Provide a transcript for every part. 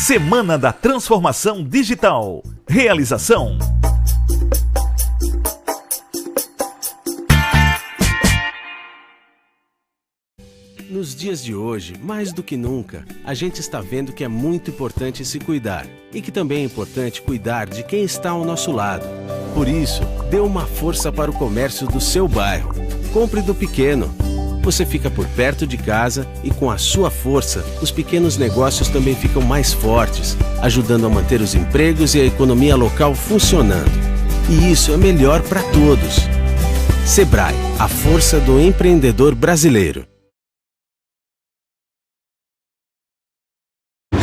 Semana da Transformação Digital. Realização. Nos dias de hoje, mais do que nunca, a gente está vendo que é muito importante se cuidar e que também é importante cuidar de quem está ao nosso lado. Por isso, dê uma força para o comércio do seu bairro. Compre do pequeno. Você fica por perto de casa e com a sua força, os pequenos negócios também ficam mais fortes, ajudando a manter os empregos e a economia local funcionando. E isso é melhor para todos. Sebrae, a força do empreendedor brasileiro.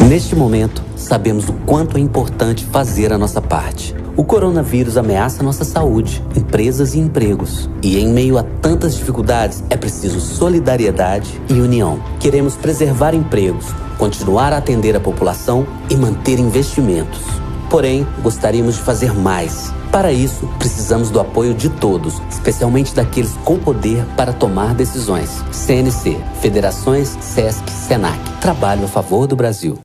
Neste momento, sabemos o quanto é importante fazer a nossa parte. O coronavírus ameaça nossa saúde, empresas e empregos. E em meio a tantas dificuldades, é preciso solidariedade e união. Queremos preservar empregos, continuar a atender a população e manter investimentos. Porém, gostaríamos de fazer mais. Para isso, precisamos do apoio de todos, especialmente daqueles com poder para tomar decisões. CNC, Federações, SESC, SENAC. Trabalho a favor do Brasil.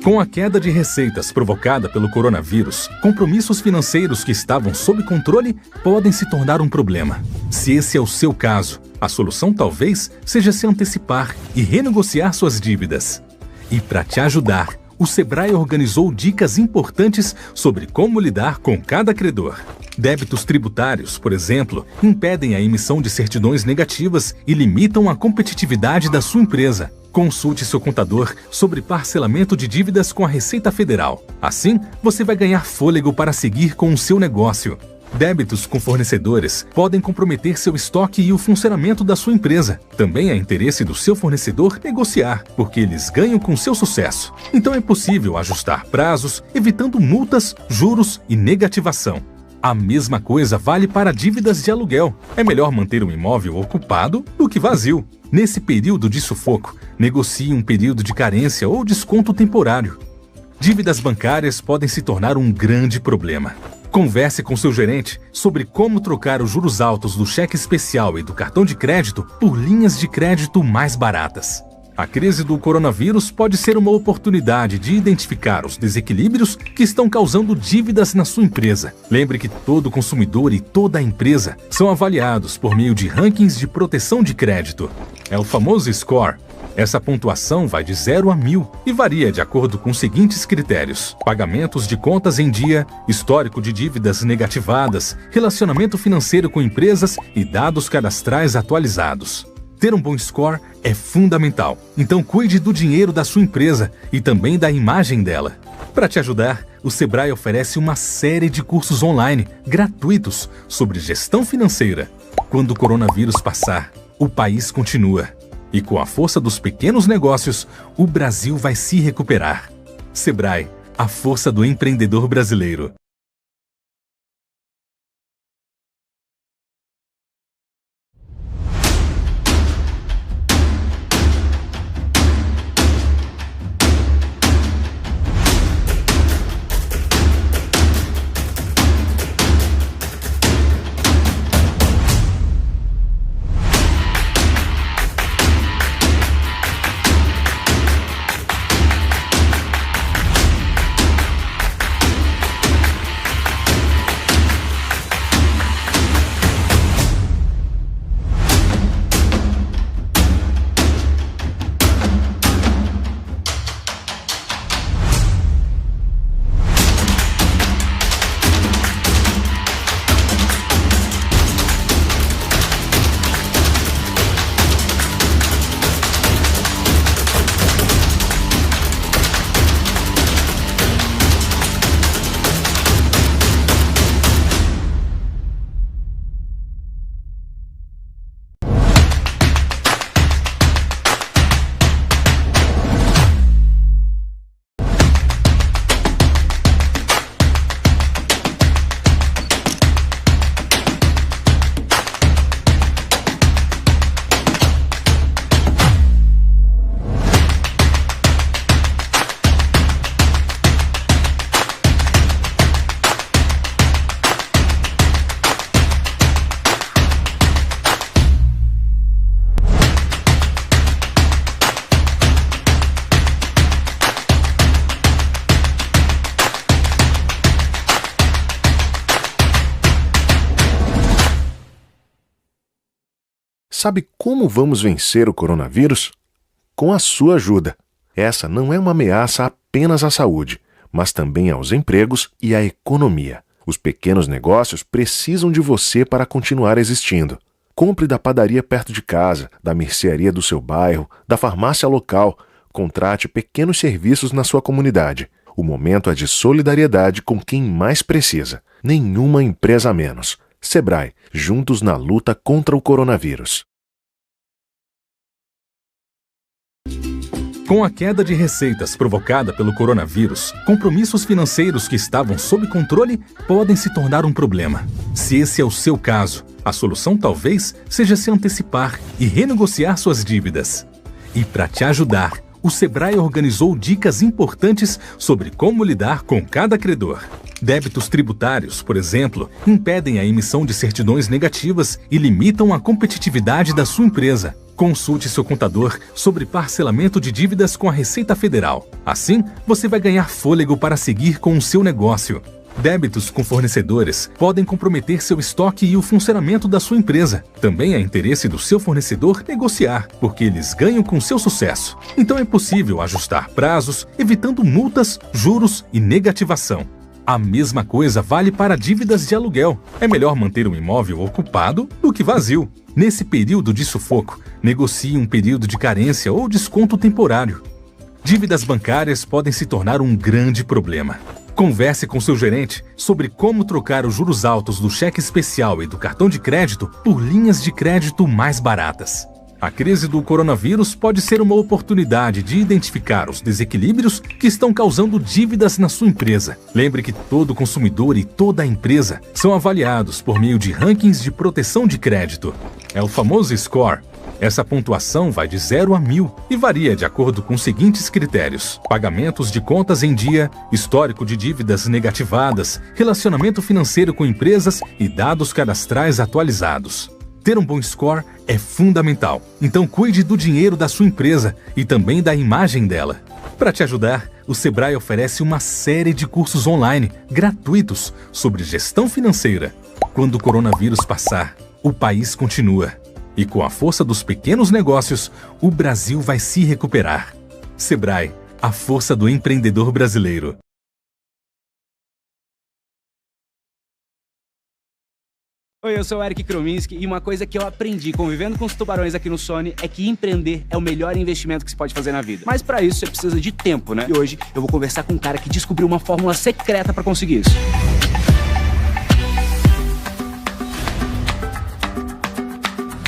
Com a queda de receitas provocada pelo coronavírus, compromissos financeiros que estavam sob controle podem se tornar um problema. Se esse é o seu caso, a solução talvez seja se antecipar e renegociar suas dívidas. E para te ajudar, o Sebrae organizou dicas importantes sobre como lidar com cada credor. Débitos tributários, por exemplo, impedem a emissão de certidões negativas e limitam a competitividade da sua empresa. Consulte seu contador sobre parcelamento de dívidas com a Receita Federal. Assim, você vai ganhar fôlego para seguir com o seu negócio. Débitos com fornecedores podem comprometer seu estoque e o funcionamento da sua empresa. Também é interesse do seu fornecedor negociar, porque eles ganham com seu sucesso. Então é possível ajustar prazos, evitando multas, juros e negativação. A mesma coisa vale para dívidas de aluguel. É melhor manter um imóvel ocupado do que vazio. Nesse período de sufoco, negocie um período de carência ou desconto temporário. Dívidas bancárias podem se tornar um grande problema. Converse com seu gerente sobre como trocar os juros altos do cheque especial e do cartão de crédito por linhas de crédito mais baratas. A crise do coronavírus pode ser uma oportunidade de identificar os desequilíbrios que estão causando dívidas na sua empresa. Lembre que todo consumidor e toda empresa são avaliados por meio de rankings de proteção de crédito. É o famoso score. Essa pontuação vai de 0 a 1000 e varia de acordo com os seguintes critérios: pagamentos de contas em dia, histórico de dívidas negativadas, relacionamento financeiro com empresas e dados cadastrais atualizados. Ter um bom score é fundamental, então cuide do dinheiro da sua empresa e também da imagem dela. Para te ajudar, o Sebrae oferece uma série de cursos online gratuitos sobre gestão financeira. Quando o coronavírus passar, o país continua. E com a força dos pequenos negócios, o Brasil vai se recuperar. Sebrae, a força do empreendedor brasileiro. Sabe como vamos vencer o coronavírus? Com a sua ajuda. Essa não é uma ameaça apenas à saúde, mas também aos empregos e à economia. Os pequenos negócios precisam de você para continuar existindo. Compre da padaria perto de casa, da mercearia do seu bairro, da farmácia local. Contrate pequenos serviços na sua comunidade. O momento é de solidariedade com quem mais precisa. Nenhuma empresa a menos. Sebrae, juntos na luta contra o coronavírus. Com a queda de receitas provocada pelo coronavírus, compromissos financeiros que estavam sob controle podem se tornar um problema. Se esse é o seu caso, a solução talvez seja se antecipar e renegociar suas dívidas. E para te ajudar, o Sebrae organizou dicas importantes sobre como lidar com cada credor. Débitos tributários, por exemplo, impedem a emissão de certidões negativas e limitam a competitividade da sua empresa. Consulte seu contador sobre parcelamento de dívidas com a Receita Federal. Assim, você vai ganhar fôlego para seguir com o seu negócio. Débitos com fornecedores podem comprometer seu estoque e o funcionamento da sua empresa. Também é interesse do seu fornecedor negociar, porque eles ganham com seu sucesso. Então é possível ajustar prazos, evitando multas, juros e negativação. A mesma coisa vale para dívidas de aluguel. É melhor manter um imóvel ocupado do que vazio. Nesse período de sufoco, negocie um período de carência ou desconto temporário. Dívidas bancárias podem se tornar um grande problema. Converse com seu gerente sobre como trocar os juros altos do cheque especial e do cartão de crédito por linhas de crédito mais baratas. A crise do coronavírus pode ser uma oportunidade de identificar os desequilíbrios que estão causando dívidas na sua empresa. Lembre que todo consumidor e toda empresa são avaliados por meio de rankings de proteção de crédito. É o famoso score. Essa pontuação vai de 0 a 1000 e varia de acordo com os seguintes critérios: pagamentos de contas em dia, histórico de dívidas negativadas, relacionamento financeiro com empresas e dados cadastrais atualizados. Ter um bom score é fundamental, então cuide do dinheiro da sua empresa e também da imagem dela. Para te ajudar, o Sebrae oferece uma série de cursos online gratuitos sobre gestão financeira. Quando o coronavírus passar, o país continua. E com a força dos pequenos negócios, o Brasil vai se recuperar. Sebrae, a força do empreendedor brasileiro. Oi, eu sou o Eric Krominski e uma coisa que eu aprendi convivendo com os tubarões aqui no Sony é que empreender é o melhor investimento que se pode fazer na vida. Mas pra isso você precisa de tempo, né? E hoje eu vou conversar com um cara que descobriu uma fórmula secreta pra conseguir isso.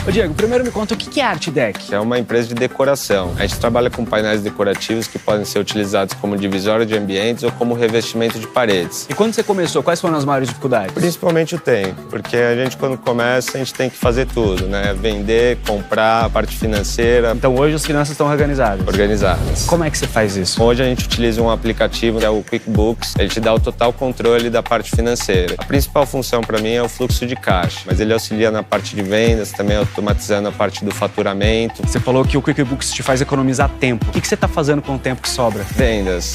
Ô Diego, primeiro me conta o que é a Artdeck. É uma empresa de decoração. A gente trabalha com painéis decorativos que podem ser utilizados como divisória de ambientes ou como revestimento de paredes. E quando você começou, quais foram as maiores dificuldades? Principalmente o tempo, porque a gente quando começa, a gente tem que fazer tudo, né? Vender, comprar, a parte financeira. Então hoje as finanças estão organizadas? Organizadas. Como é que você faz isso? Hoje a gente utiliza um aplicativo que é o QuickBooks. Ele te dá o total controle da parte financeira. A principal função para mim é o fluxo de caixa, mas ele auxilia na parte de vendas, também automatizando a parte do faturamento. Você falou que o QuickBooks te faz economizar tempo. O que você está fazendo com o tempo que sobra? Vendas.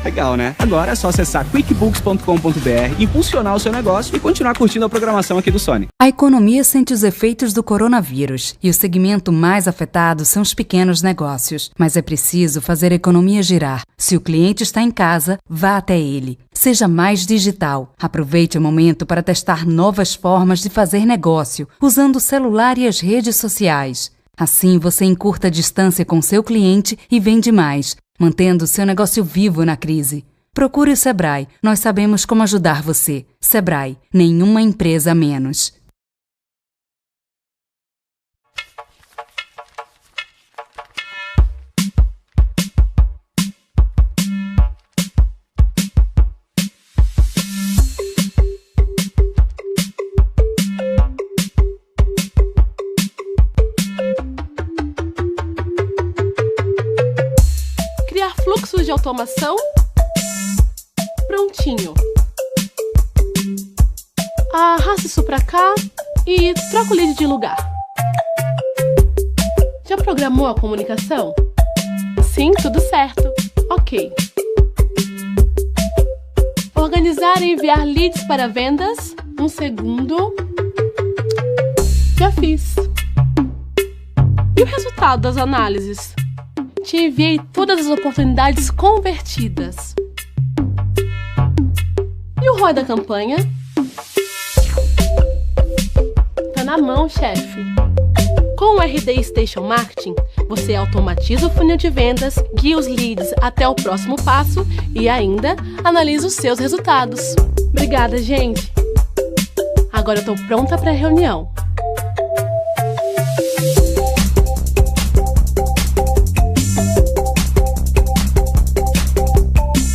Legal, né? Agora é só acessar quickbooks.com.br, impulsionar o seu negócio e continuar curtindo a programação aqui do Sony. A economia sente os efeitos do coronavírus e o segmento mais afetado são os pequenos negócios. Mas é preciso fazer a economia girar. Se o cliente está em casa, vá até ele. Seja mais digital. Aproveite o momento para testar novas formas de fazer negócio, usando o celular e as redes sociais. Assim, você encurta a distância com seu cliente e vende mais, mantendo seu negócio vivo na crise. Procure o Sebrae. Nós sabemos como ajudar você. Sebrae, nenhuma empresa a menos. Fluxos de automação. Prontinho. Arrasta isso pra cá e troca o lead de lugar. Já programou a comunicação? Sim, tudo certo. Ok. Organizar e enviar leads para vendas. Um segundo. Já fiz. E o resultado das análises? Te enviei todas as oportunidades convertidas. E o ROI da campanha? Tá na mão, chefe. Com o RD Station Marketing, você automatiza o funil de vendas, guia os leads até o próximo passo e ainda analisa os seus resultados. Obrigada, gente! Agora eu tô pronta para a reunião.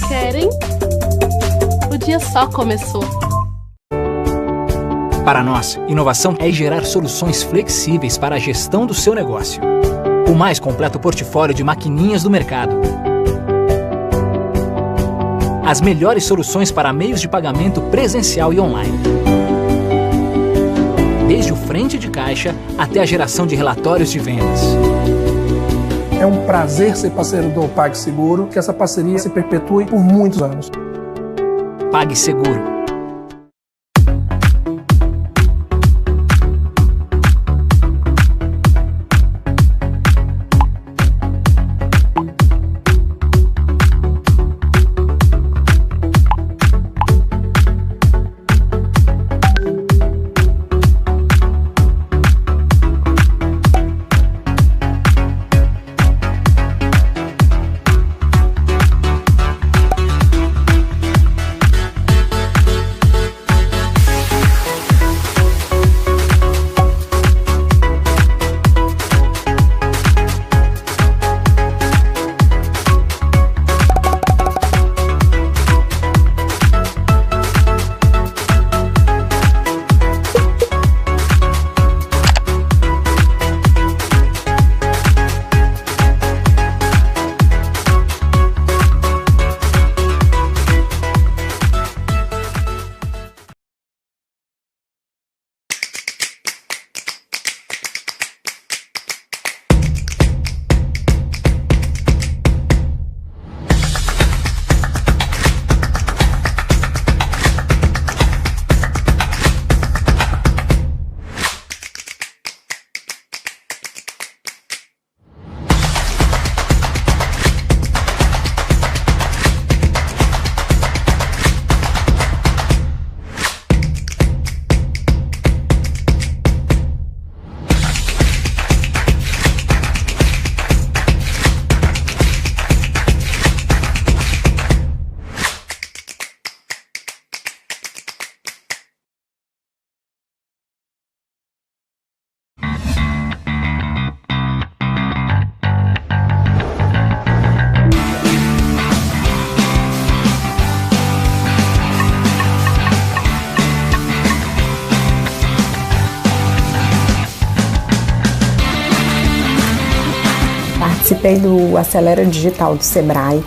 Querem? O dia só começou. Para nós, inovação é gerar soluções flexíveis para a gestão do seu negócio. O mais completo portfólio de maquininhas do mercado. As melhores soluções para meios de pagamento presencial e online. Desde o frente de caixa até a geração de relatórios de vendas. É um prazer ser parceiro do PagSeguro, que essa parceria se perpetue por muitos anos. PagSeguro. Participei do Acelera Digital do Sebrae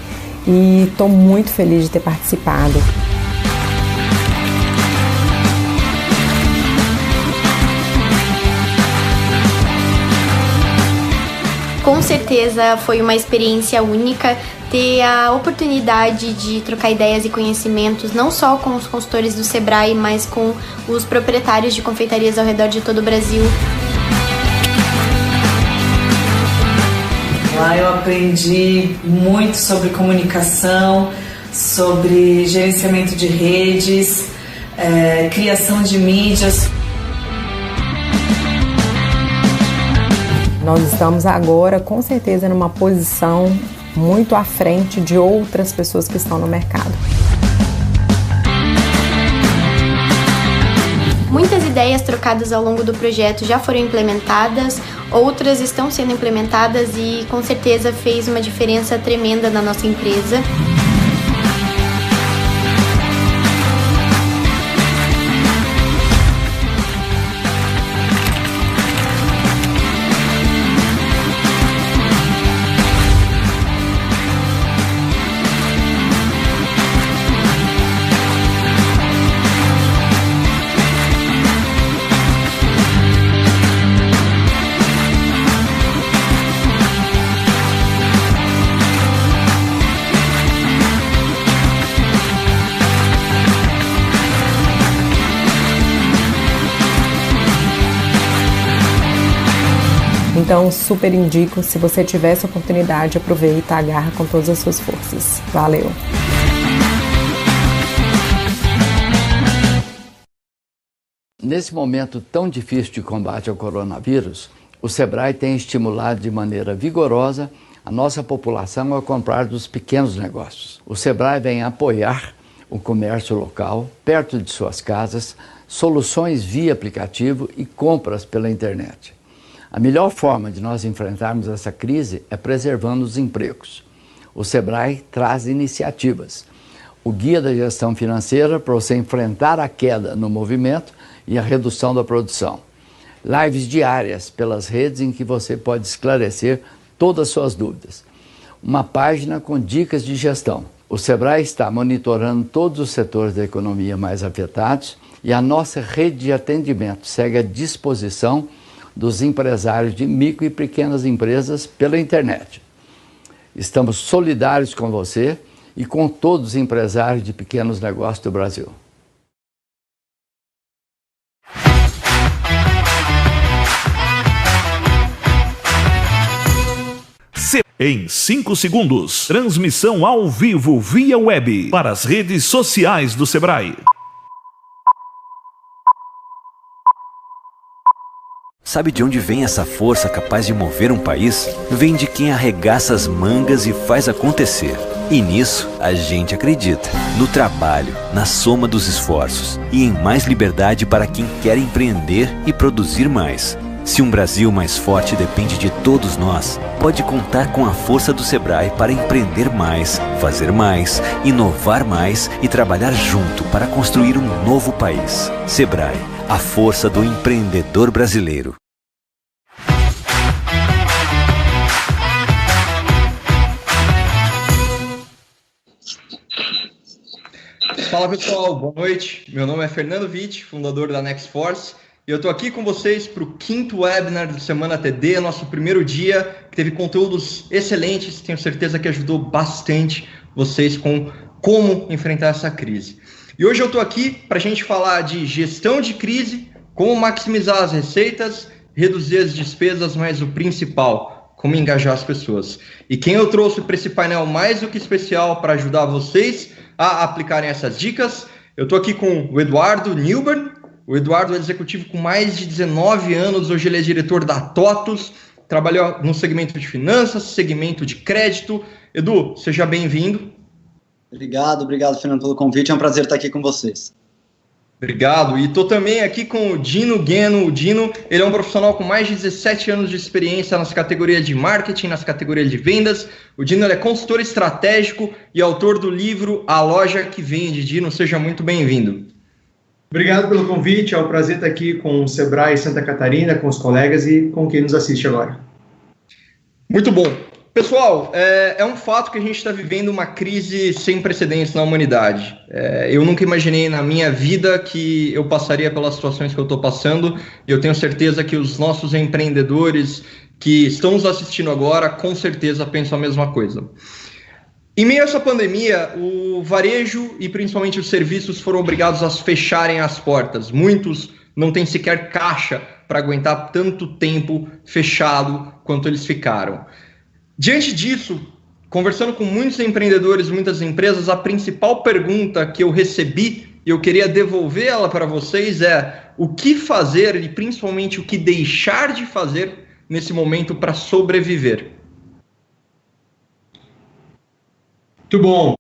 e estou muito feliz de ter participado. Com certeza foi uma experiência única ter a oportunidade de trocar ideias e conhecimentos não só com os consultores do Sebrae, mas com os proprietários de confeitarias ao redor de todo o Brasil. Lá eu aprendi muito sobre comunicação, sobre gerenciamento de redes, criação de mídias. Nós estamos agora, com certeza, numa posição muito à frente de outras pessoas que estão no mercado. Muitas ideias trocadas ao longo do projeto já foram implementadas, outras estão sendo implementadas e com certeza fez uma diferença tremenda na nossa empresa. Então, super indico, se você tiver essa oportunidade, aproveita, agarra com todas as suas forças. Valeu! Nesse momento tão difícil de combate ao coronavírus, o Sebrae tem estimulado de maneira vigorosa a nossa população a comprar dos pequenos negócios. O Sebrae vem apoiar o comércio local, perto de suas casas, soluções via aplicativo e compras pela internet. A melhor forma de nós enfrentarmos essa crise é preservando os empregos. O Sebrae traz iniciativas. O Guia da Gestão Financeira para você enfrentar a queda no movimento e a redução da produção. Lives diárias pelas redes em que você pode esclarecer todas as suas dúvidas. Uma página com dicas de gestão. O Sebrae está monitorando todos os setores da economia mais afetados e a nossa rede de atendimento segue à disposição dos empresários de micro e pequenas empresas pela internet. Estamos solidários com você e com todos os empresários de pequenos negócios do Brasil. Em 5 segundos, transmissão ao vivo via web para as redes sociais do Sebrae. Sabe de onde vem essa força capaz de mover um país? Vem de quem arregaça as mangas e faz acontecer. E nisso, a gente acredita. No trabalho, na soma dos esforços e em mais liberdade para quem quer empreender e produzir mais. Se um Brasil mais forte depende de todos nós, pode contar com a força do Sebrae para empreender mais, fazer mais, inovar mais e trabalhar junto para construir um novo país. Sebrae, a força do empreendedor brasileiro. Fala pessoal, boa noite. Meu nome é Fernando Witt, fundador da Nextforce. E eu estou aqui com vocês para o 5º webinar do Semana TD, nosso primeiro dia, que teve conteúdos excelentes, tenho certeza que ajudou bastante vocês com como enfrentar essa crise. E hoje eu estou aqui para a gente falar de gestão de crise, como maximizar as receitas, reduzir as despesas, mas o principal, como engajar as pessoas. E quem eu trouxe para esse painel mais do que especial para ajudar vocês a aplicarem essas dicas, eu estou aqui com o Eduardo Newbern. O Eduardo é executivo com mais de 19 anos, hoje ele é diretor da TOTUS, trabalhou no segmento de finanças, segmento de crédito. Edu, seja bem-vindo. Obrigado, Fernando, pelo convite, é um prazer estar aqui com vocês. Obrigado, e estou também aqui com o Dino Gueno. O Dino, ele é um profissional com mais de 17 anos de experiência nas categorias de marketing, nas categorias de vendas. O Dino ele é consultor estratégico e autor do livro A Loja que Vende. Dino, seja muito bem-vindo. Obrigado pelo convite, é um prazer estar aqui com o Sebrae Santa Catarina, com os colegas e com quem nos assiste agora. Muito bom. Pessoal, é um fato que a gente está vivendo uma crise sem precedentes na humanidade. Eu nunca imaginei na minha vida que eu passaria pelas situações que eu estou passando, e eu tenho certeza que os nossos empreendedores que estão nos assistindo agora, com certeza pensam a mesma coisa. Em meio a essa pandemia, o varejo e principalmente os serviços foram obrigados a fecharem as portas. Muitos não têm sequer caixa para aguentar tanto tempo fechado quanto eles ficaram. Diante disso, conversando com muitos empreendedores, muitas empresas, a principal pergunta que eu recebi e eu queria devolver ela para vocês é o que fazer e principalmente o que deixar de fazer nesse momento para sobreviver. Muito bom.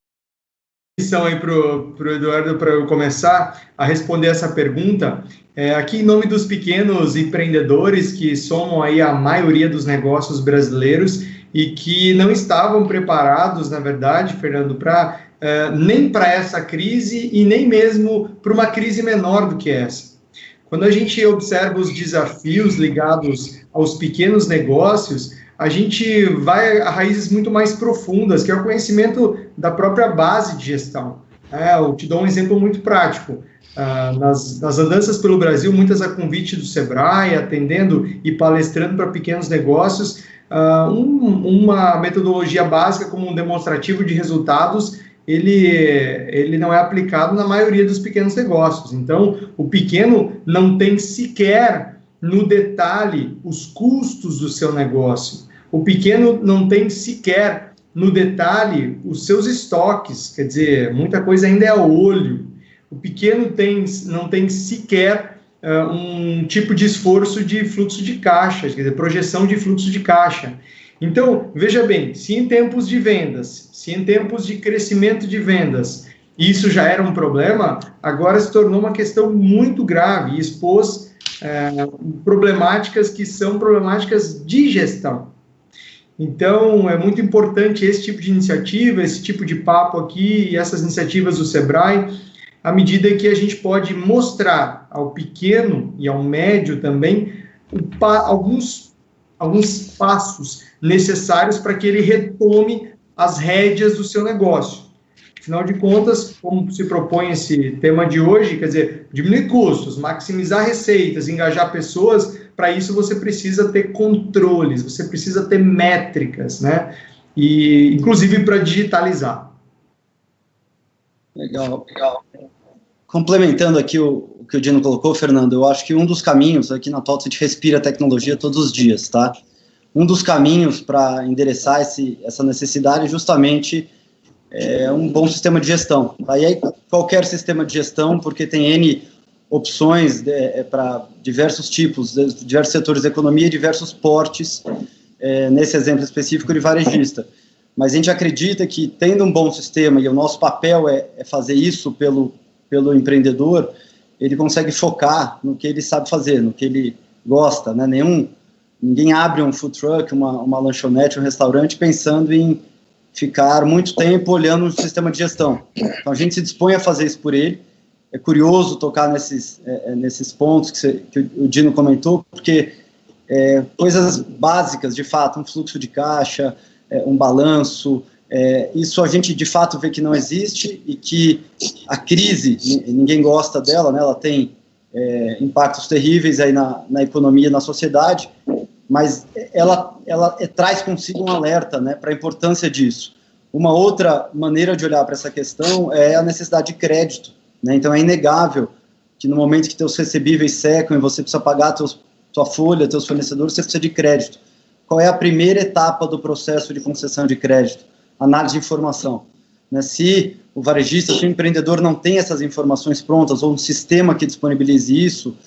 Missão aí para o Eduardo para eu começar a responder essa pergunta. Aqui em nome dos pequenos empreendedores que somam aí a maioria dos negócios brasileiros e que não estavam preparados, na verdade, Fernando, nem para essa crise e nem mesmo para uma crise menor do que essa. Quando a gente observa os desafios ligados aos pequenos negócios, a gente vai a raízes muito mais profundas, que é o conhecimento da própria base de gestão. Eu te dou um exemplo muito prático. Nas andanças pelo Brasil, muitas a convite do Sebrae, atendendo e palestrando para pequenos negócios, uma metodologia básica como um demonstrativo de resultados, ele não é aplicado na maioria dos pequenos negócios. Então, o pequeno não tem sequer no detalhe os custos do seu negócio. O pequeno não tem sequer no detalhe os seus estoques, quer dizer, muita coisa ainda é a olho. O pequeno não tem sequer um tipo de esforço de fluxo de caixa, quer dizer, projeção de fluxo de caixa. Então, veja bem, se em tempos de vendas, se em tempos de crescimento de vendas, isso já era um problema, agora se tornou uma questão muito grave e expôs problemáticas que são problemáticas de gestão. Então, é muito importante esse tipo de iniciativa, esse tipo de papo aqui e essas iniciativas do Sebrae, à medida que a gente pode mostrar ao pequeno e ao médio também alguns passos necessários para que ele retome as rédeas do seu negócio. Afinal de contas, como se propõe esse tema de hoje, quer dizer, diminuir custos, maximizar receitas, engajar pessoas, para isso você precisa ter controles, você precisa ter métricas, né? E, inclusive, para digitalizar. Legal. Complementando aqui o que o Dino colocou, Fernando, eu acho que um dos caminhos, aqui na TOTVS a gente respira tecnologia todos os dias, tá? Um dos caminhos para endereçar essa necessidade é justamente um bom sistema de gestão. Aí qualquer sistema de gestão, porque tem N opções para diversos tipos, diversos setores da economia e diversos portes, nesse exemplo específico de varejista. Mas a gente acredita que, tendo um bom sistema, e o nosso papel é fazer isso pelo empreendedor, ele consegue focar no que ele sabe fazer, no que ele gosta, né? Ninguém abre um food truck, uma lanchonete, um restaurante, pensando em ficar muito tempo olhando o sistema de gestão. Então, a gente se dispõe a fazer isso por ele. É curioso tocar nesses pontos que o Dino comentou, porque coisas básicas, de fato, um fluxo de caixa, um balanço, isso a gente, de fato, vê que não existe e que a crise, ninguém gosta dela, né? Ela tem impactos terríveis aí na economia e na sociedade, mas ela traz consigo um alerta, né, para a importância disso. Uma outra maneira de olhar para essa questão é a necessidade de crédito, né? Então é inegável que no momento que teus recebíveis secam e você precisa pagar tua folha, teus fornecedores, você precisa de crédito. Qual é a primeira etapa do processo de concessão de crédito? Análise de informação. Né? Se o varejista, se o empreendedor não tem essas informações prontas ou um sistema que disponibilize isso,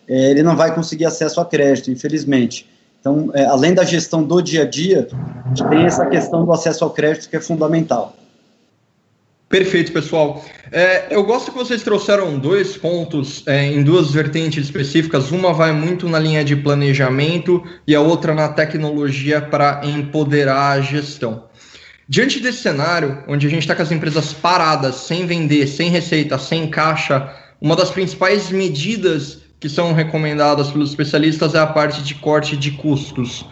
ele não vai conseguir acesso a crédito, infelizmente. Então, além da gestão do dia a dia, a gente tem essa questão do acesso ao crédito que é fundamental. Perfeito, pessoal. Eu gosto que vocês trouxeram dois pontos em duas vertentes específicas. Uma vai muito na linha de planejamento e a outra na tecnologia para empoderar a gestão. Diante desse cenário, onde a gente está com as empresas paradas, sem vender, sem receita, sem caixa, uma das principais medidas que são recomendadas pelos especialistas é a parte de corte de custos.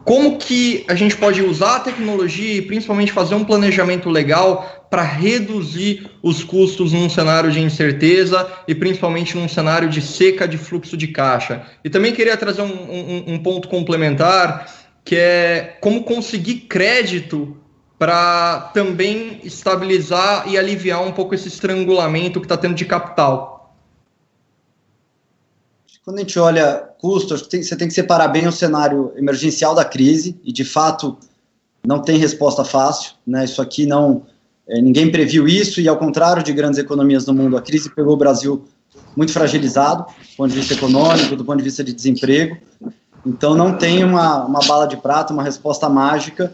Como que a gente pode usar a tecnologia e principalmente fazer um planejamento legal para reduzir os custos num cenário de incerteza e principalmente num cenário de seca de fluxo de caixa? E também queria trazer um ponto complementar, que é como conseguir crédito para também estabilizar e aliviar um pouco esse estrangulamento que está tendo de capital. Quando a gente olha custos, você tem que separar bem o cenário emergencial da crise, e de fato não tem resposta fácil, né? Isso aqui ninguém previu isso, e ao contrário de grandes economias no mundo, a crise pegou o Brasil muito fragilizado, do ponto de vista econômico, do ponto de vista de desemprego. Então não tem uma bala de prata, uma resposta mágica.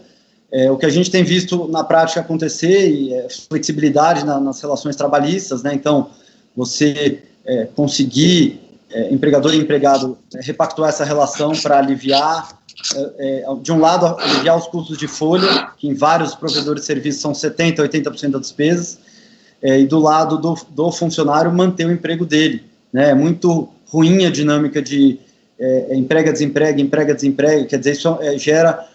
O que a gente tem visto na prática acontecer é flexibilidade nas relações trabalhistas, né? Então você conseguir empregador e empregado repactuar essa relação para aliviar, de um lado, aliviar os custos de folha, que em vários provedores de serviços são 70%, 80% das despesas, e do lado do funcionário manter o emprego dele, né? É muito ruim a dinâmica de emprega-desemprega, emprega-desemprega, quer dizer, isso gera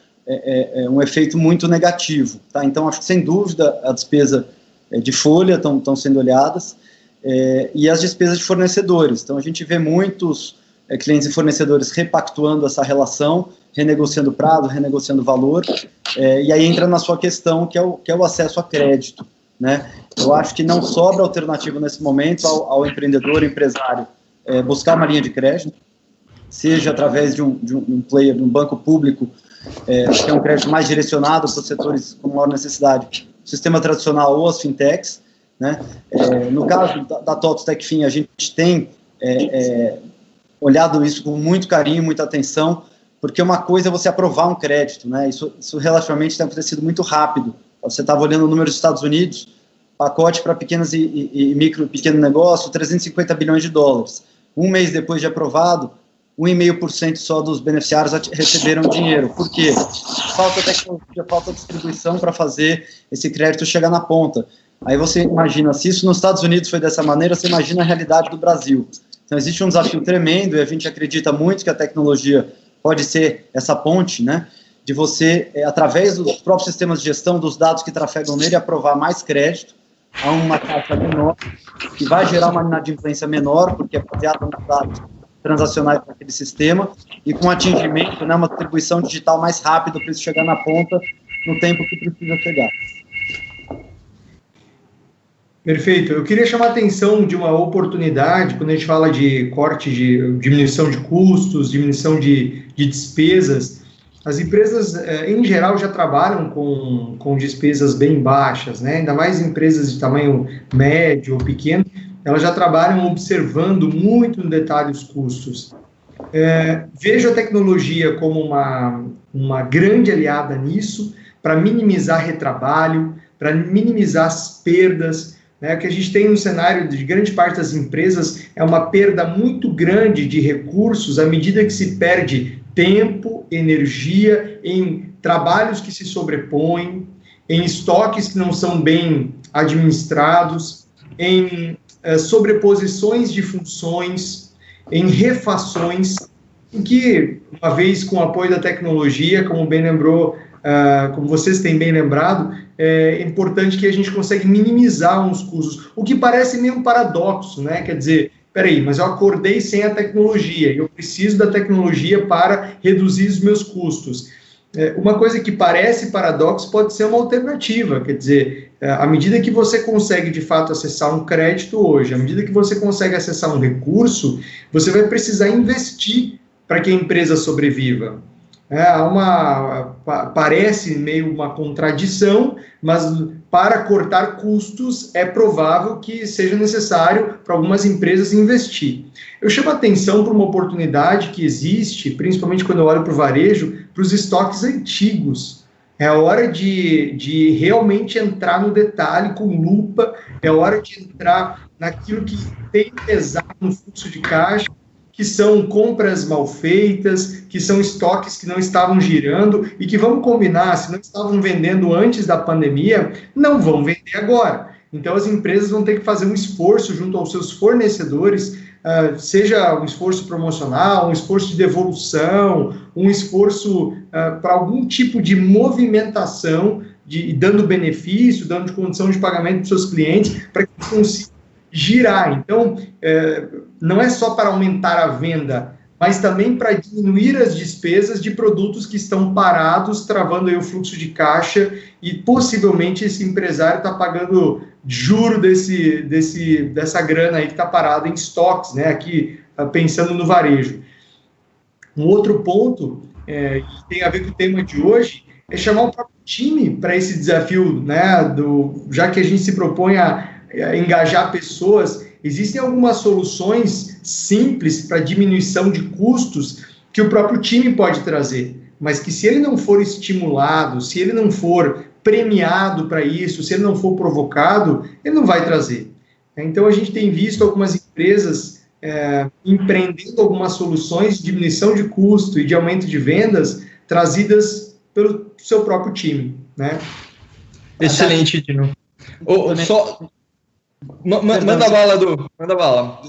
um efeito muito negativo, tá? Então, acho que, sem dúvida, a despesa de folha estão sendo olhadas, e as despesas de fornecedores. Então, a gente vê muitos clientes e fornecedores repactuando essa relação, renegociando prazo, renegociando valor, e aí entra na sua questão, que é o acesso a crédito, né? Eu acho que não sobra alternativa nesse momento ao empreendedor, empresário, buscar uma linha de crédito. seja através de um player, de um banco público, que é um crédito mais direcionado para os setores com maior necessidade, o sistema tradicional ou as fintechs, né? No caso da TOTVS Techfin, a gente tem olhado isso com muito carinho, muita atenção, porque uma coisa é você aprovar um crédito, né? Isso relativamente tem acontecido muito rápido. Você estava olhando o número dos Estados Unidos, pacote para pequenos e pequeno negócio, 350 bilhões de dólares. Um mês depois de aprovado, 1,5% só dos beneficiários receberam dinheiro. Por quê? Falta tecnologia, falta distribuição para fazer esse crédito chegar na ponta. Aí você imagina, se isso nos Estados Unidos foi dessa maneira, você imagina a realidade do Brasil. Então existe um desafio tremendo e a gente acredita muito que a tecnologia pode ser essa ponte, né, de você, através dos próprios sistemas de gestão, dos dados que trafegam nele, aprovar mais crédito a uma taxa menor, que vai gerar uma inadimplência menor, porque é baseado nos dados transacionais daquele sistema, e com atingimento, né, uma distribuição digital mais rápida para isso chegar na ponta no tempo que precisa chegar. Perfeito. Eu queria chamar a atenção de uma oportunidade, quando a gente fala de corte, de diminuição de custos, diminuição de despesas. As empresas, em geral, já trabalham com despesas bem baixas, né? Ainda mais empresas de tamanho médio ou pequeno, elas já trabalham observando muito no detalhe os custos. Vejo a tecnologia como uma grande aliada nisso, para minimizar retrabalho, para minimizar as perdas. O que a gente tem no cenário de grande parte das empresas é uma perda muito grande de recursos à medida que se perde tempo, energia em trabalhos que se sobrepõem, em estoques que não são bem administrados, em sobreposições de funções, em refações, em que, uma vez com o apoio da tecnologia, como bem lembrou, como vocês têm bem lembrado, é importante que a gente consiga minimizar uns custos, o que parece meio um paradoxo, né? Quer dizer, peraí, mas eu acordei sem a tecnologia, eu preciso da tecnologia para reduzir os meus custos. Uma coisa que parece paradoxo pode ser uma alternativa, quer dizer, à medida que você consegue de fato acessar um crédito hoje, à medida que você consegue acessar um recurso, você vai precisar investir para que a empresa sobreviva. Parece meio uma contradição, mas para cortar custos é provável que seja necessário para algumas empresas investir. Eu chamo a atenção para uma oportunidade que existe, principalmente quando eu olho para o varejo, para os estoques antigos. É a hora de realmente entrar no detalhe com lupa, é a hora de entrar naquilo que tem pesado no fluxo de caixa, que são compras mal feitas, que são estoques que não estavam girando e que, vamos combinar, se não estavam vendendo antes da pandemia, não vão vender agora. Então, as empresas vão ter que fazer um esforço junto aos seus fornecedores, seja um esforço promocional, um esforço de devolução, um esforço para algum tipo de movimentação, dando benefício, dando condição de pagamento para os seus clientes, para que eles consigam girar. Então, não é só para aumentar a venda, mas também para diminuir as despesas de produtos que estão parados, travando aí o fluxo de caixa, e possivelmente esse empresário está pagando juro dessa grana aí que está parada em estoques, né? Aqui pensando no varejo. Um outro ponto que tem a ver com o tema de hoje é chamar o próprio time para esse desafio, né? Já que a gente se propõe a engajar pessoas, existem algumas soluções simples para diminuição de custos que o próprio time pode trazer, mas que, se ele não for estimulado, se ele não for premiado para isso, se ele não for provocado, ele não vai trazer. Então, a gente tem visto algumas empresas empreendendo algumas soluções de diminuição de custo e de aumento de vendas trazidas pelo seu próprio time, né? Excelente, Dino. Manda bala, manda bala.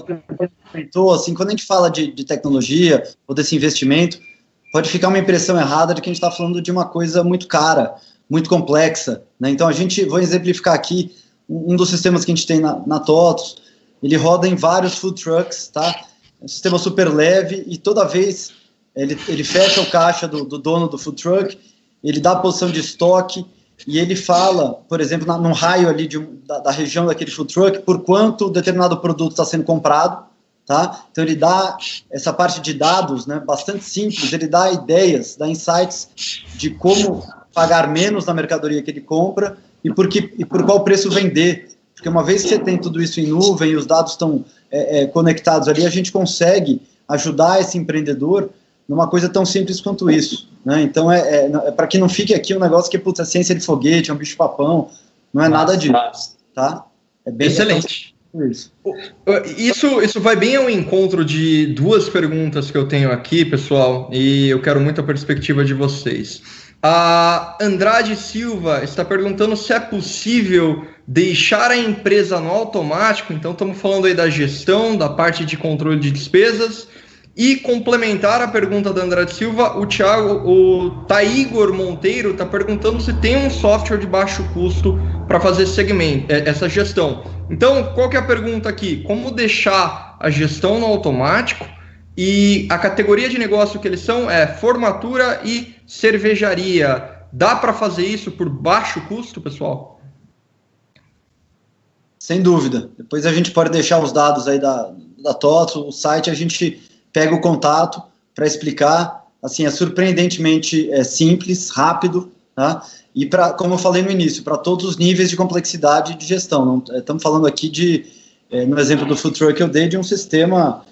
Assim, quando a gente fala de tecnologia ou desse investimento, pode ficar uma impressão errada de que a gente está falando de uma coisa muito cara, muito complexa, né? Então, vou exemplificar aqui um dos sistemas que a gente tem na TOTVS. Ele roda em vários food trucks, tá? É um sistema super leve, e toda vez ele fecha o caixa do dono do food truck, ele dá a posição de estoque, e ele fala, por exemplo, num raio ali da região daquele food truck, por quanto determinado produto está sendo comprado, tá? Então ele dá essa parte de dados, né, bastante simples, ele dá ideias, dá insights de como pagar menos na mercadoria que ele compra e por qual preço vender. Porque uma vez que você tem tudo isso em nuvem e os dados estão conectados ali, a gente consegue ajudar esse empreendedor numa coisa tão simples quanto isso, né? Então, para que não fique aqui um negócio que, putz, é ciência de foguete, é um bicho-papão, não é nada disso, tá? É bem excelente. Isso vai bem ao encontro de duas perguntas que eu tenho aqui, pessoal, e eu quero muito a perspectiva de vocês. A Andrade Silva está perguntando se é possível deixar a empresa no automático, então estamos falando aí da gestão, da parte de controle de despesas, e complementar a pergunta da Andrade Silva, o Taigor Monteiro está perguntando se tem um software de baixo custo para fazer essa gestão. Então, qual que é a pergunta aqui? Como deixar a gestão no automático? E a categoria de negócio que eles são é formatura e cervejaria. Dá para fazer isso por baixo custo, pessoal? Sem dúvida. Depois a gente pode deixar os dados aí da TOTS, o site, a gente pega o contato para explicar. Assim, é surpreendentemente simples, rápido, tá? E, como eu falei no início, para todos os níveis de complexidade de gestão. Estamos falando aqui no exemplo do food truck que eu dei, de um sistema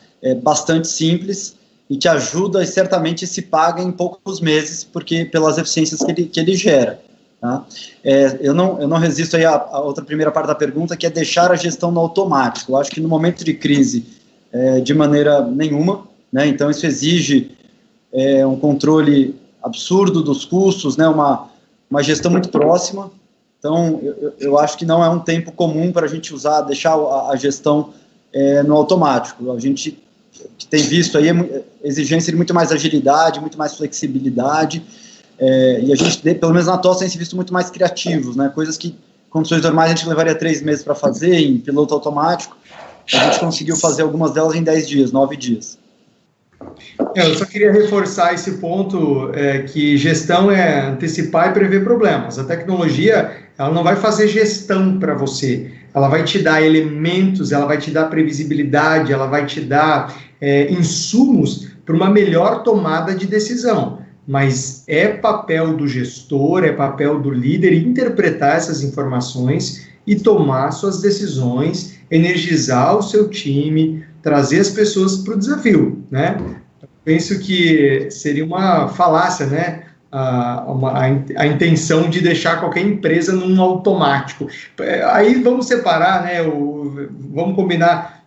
bastante simples e que ajuda e certamente se paga em poucos meses, porque pelas eficiências que ele gera. Tá? Eu não resisto aí à outra primeira parte da pergunta, que é deixar a gestão no automático. Eu acho que no momento de crise, de maneira nenhuma, né? Então isso exige um controle absurdo dos custos, né? Uma gestão muito próxima. Então eu acho que não é um tempo comum para a gente deixar a gestão no automático. A gente tem visto aí exigência de muito mais agilidade, muito mais flexibilidade, e a gente, pelo menos na TOTS, tem se visto muito mais criativos, né? Coisas que, em condições normais, a gente levaria 3 meses para fazer, em piloto automático, a gente conseguiu fazer algumas delas em 10 dias, 9 dias. Eu só queria reforçar esse ponto, que gestão é antecipar e prever problemas. A tecnologia, ela não vai fazer gestão para você, ela vai te dar elementos, ela vai te dar previsibilidade, ela vai te dar insumos para uma melhor tomada de decisão. Mas é papel do gestor, é papel do líder interpretar essas informações e tomar suas decisões, energizar o seu time, trazer as pessoas para o desafio, né? Eu penso que seria uma falácia, né? A intenção de deixar qualquer empresa num automático. Aí vamos separar, né? Vamos combinar.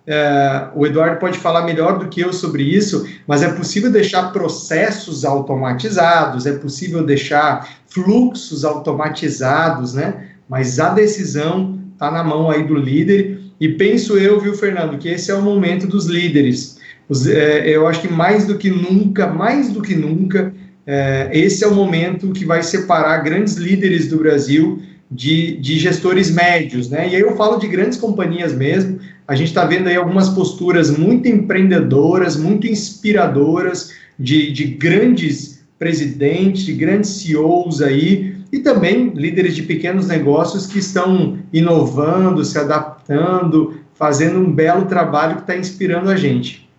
O Eduardo pode falar melhor do que eu sobre isso, mas é possível deixar processos automatizados, é possível deixar fluxos automatizados, né? Mas a decisão está na mão aí do líder. E penso eu, viu, Fernando, que esse é o momento dos líderes. Eu acho que mais do que nunca, esse é o momento que vai separar grandes líderes do Brasil de gestores médios, né? E aí eu falo de grandes companhias mesmo. A gente está vendo aí algumas posturas muito empreendedoras, muito inspiradoras, de grandes presidentes, de grandes CEOs aí, e também líderes de pequenos negócios que estão inovando, se adaptando, fazendo um belo trabalho que está inspirando a gente.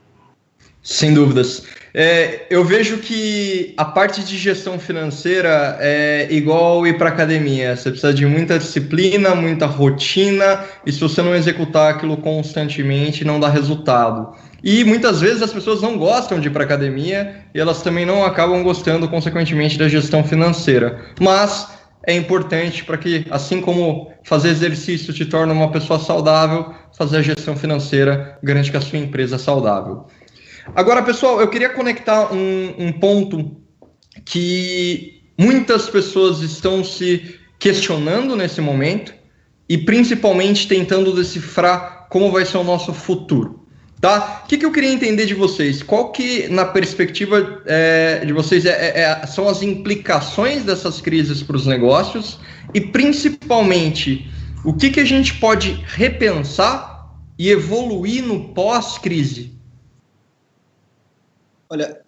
Sem dúvidas. Eu vejo que a parte de gestão financeira é igual ir para academia. Você precisa de muita disciplina, muita rotina, e se você não executar aquilo constantemente, não dá resultado. E muitas vezes as pessoas não gostam de ir para academia e elas também não acabam gostando, consequentemente, da gestão financeira. Mas é importante para que, assim como fazer exercício te torna uma pessoa saudável, fazer a gestão financeira garante que a sua empresa é saudável. Agora, pessoal, eu queria conectar um ponto que muitas pessoas estão se questionando nesse momento e principalmente tentando decifrar como vai ser o nosso futuro. Tá? O que eu queria entender de vocês? Qual que, na perspectiva de vocês, são as implicações dessas crises para os negócios e, principalmente, o que a gente pode repensar e evoluir no pós-crise? Olha,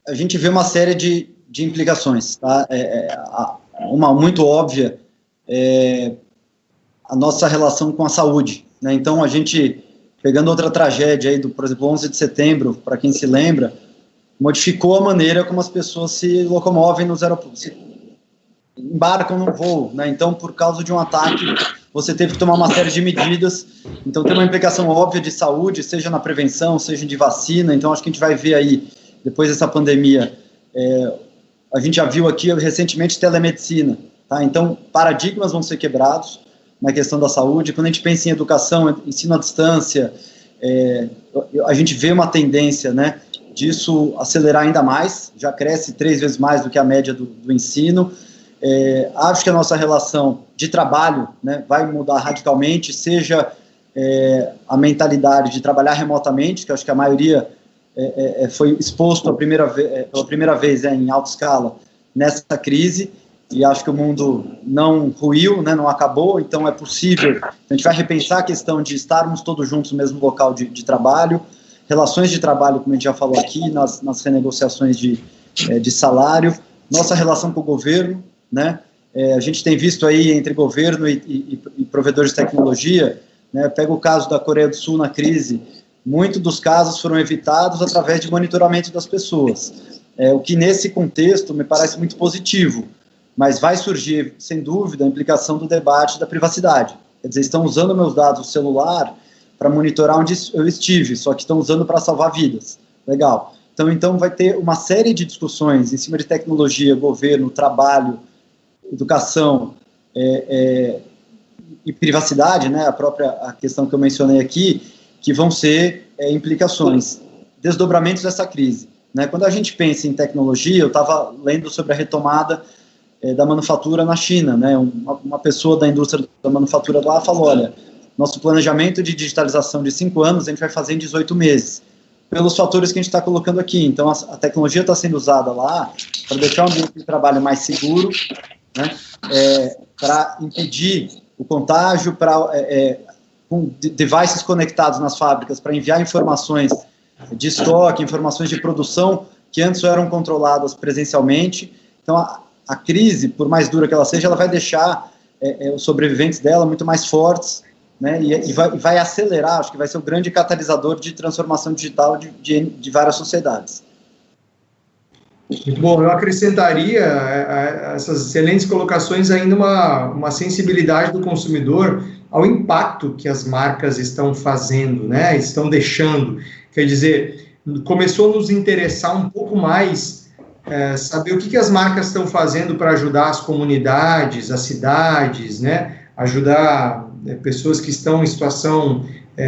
a gente vê uma série de implicações. Tá? Uma muito óbvia é a nossa relação com a saúde. Né? Então, a gente pegando outra tragédia aí, por exemplo, 11 de setembro, para quem se lembra, modificou a maneira como as pessoas se locomovem nos aeroportos, se embarcam no voo, né? Então, por causa de um ataque, você teve que tomar uma série de medidas. Então, tem uma implicação óbvia de saúde, seja na prevenção, seja de vacina. Então, acho que a gente vai ver aí, depois dessa pandemia, a gente já viu aqui recentemente telemedicina, tá? Então, paradigmas vão ser quebrados na questão da saúde. Quando a gente pensa em educação, ensino à distância, a gente vê uma tendência, né, disso acelerar ainda mais, já cresce 3 vezes mais do que a média do ensino. Acho que a nossa relação de trabalho, né, vai mudar radicalmente, seja a mentalidade de trabalhar remotamente, que acho que a maioria foi exposto pela primeira vez em alta escala nessa crise, e acho que o mundo não ruiu, né, não acabou, então é possível, a gente vai repensar a questão de estarmos todos juntos no mesmo local de trabalho, relações de trabalho, como a gente já falou aqui, nas renegociações de salário, nossa relação com o governo, né, a gente tem visto aí entre governo e provedores de tecnologia, né, pega o caso da Coreia do Sul na crise, muitos dos casos foram evitados através de monitoramento das pessoas, o que nesse contexto me parece muito positivo, mas vai surgir, sem dúvida, a implicação do debate da privacidade. Quer dizer, estão usando meus dados do celular para monitorar onde eu estive, só que estão usando para salvar vidas. Legal. Então vai ter uma série de discussões em cima de tecnologia, governo, trabalho, educação e privacidade, né, a questão que eu mencionei aqui, que vão ser implicações, desdobramentos dessa crise. Né? Quando a gente pensa em tecnologia, eu estava lendo sobre a retomada da manufatura na China, né? Uma pessoa da indústria da manufatura lá falou, olha, nosso planejamento de digitalização de 5 anos a gente vai fazer em 18 meses, pelos fatores que a gente está colocando aqui. Então, a tecnologia está sendo usada lá para deixar o ambiente de trabalho mais seguro, né? Para impedir o contágio, com devices conectados nas fábricas, para enviar informações de estoque, informações de produção, que antes eram controladas presencialmente. Então, a crise, por mais dura que ela seja, ela vai deixar os sobreviventes dela muito mais fortes, né, e vai acelerar, acho que vai ser o grande catalisador de transformação digital de várias sociedades. Muito bom, eu acrescentaria a essas excelentes colocações ainda uma sensibilidade do consumidor ao impacto que as marcas estão fazendo, né, estão deixando. Quer dizer, começou a nos interessar um pouco mais saber o que as marcas estão fazendo para ajudar as comunidades, as cidades, né? Ajudar pessoas que estão em situação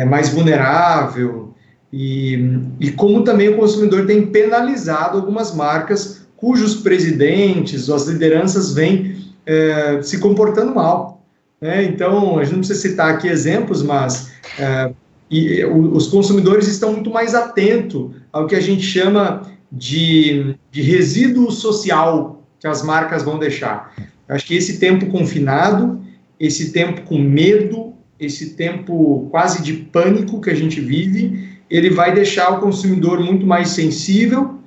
mais vulnerável e como também o consumidor tem penalizado algumas marcas cujos presidentes ou as lideranças vêm se comportando mal. Né? Então, a gente não precisa citar aqui exemplos, mas os consumidores estão muito mais atentos ao que a gente chama de resíduo social que as marcas vão deixar. Eu acho que esse tempo confinado, esse tempo com medo, esse tempo quase de pânico que a gente vive, ele vai deixar o consumidor muito mais sensível,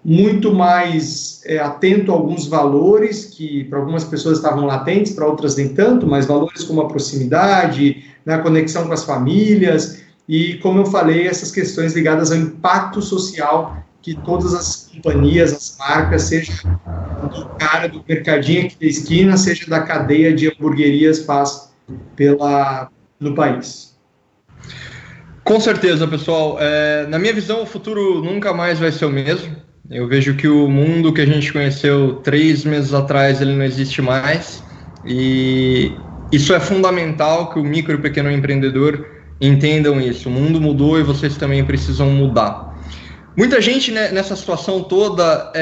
muito mais atento a alguns valores que para algumas pessoas estavam latentes, para outras nem tanto, mas valores como a proximidade, né, a conexão com as famílias e, como eu falei, essas questões ligadas ao impacto social que todas as companhias, as marcas, seja do cara do mercadinho aqui da esquina, seja da cadeia de hamburguerias, faz no país. Com certeza, pessoal. Na minha visão, o futuro nunca mais vai ser o mesmo. Eu vejo que o mundo que a gente conheceu 3 meses atrás, ele não existe mais. E isso é fundamental que o micro e pequeno empreendedor entendam isso. O mundo mudou e vocês também precisam mudar. Muita gente, né, nessa situação toda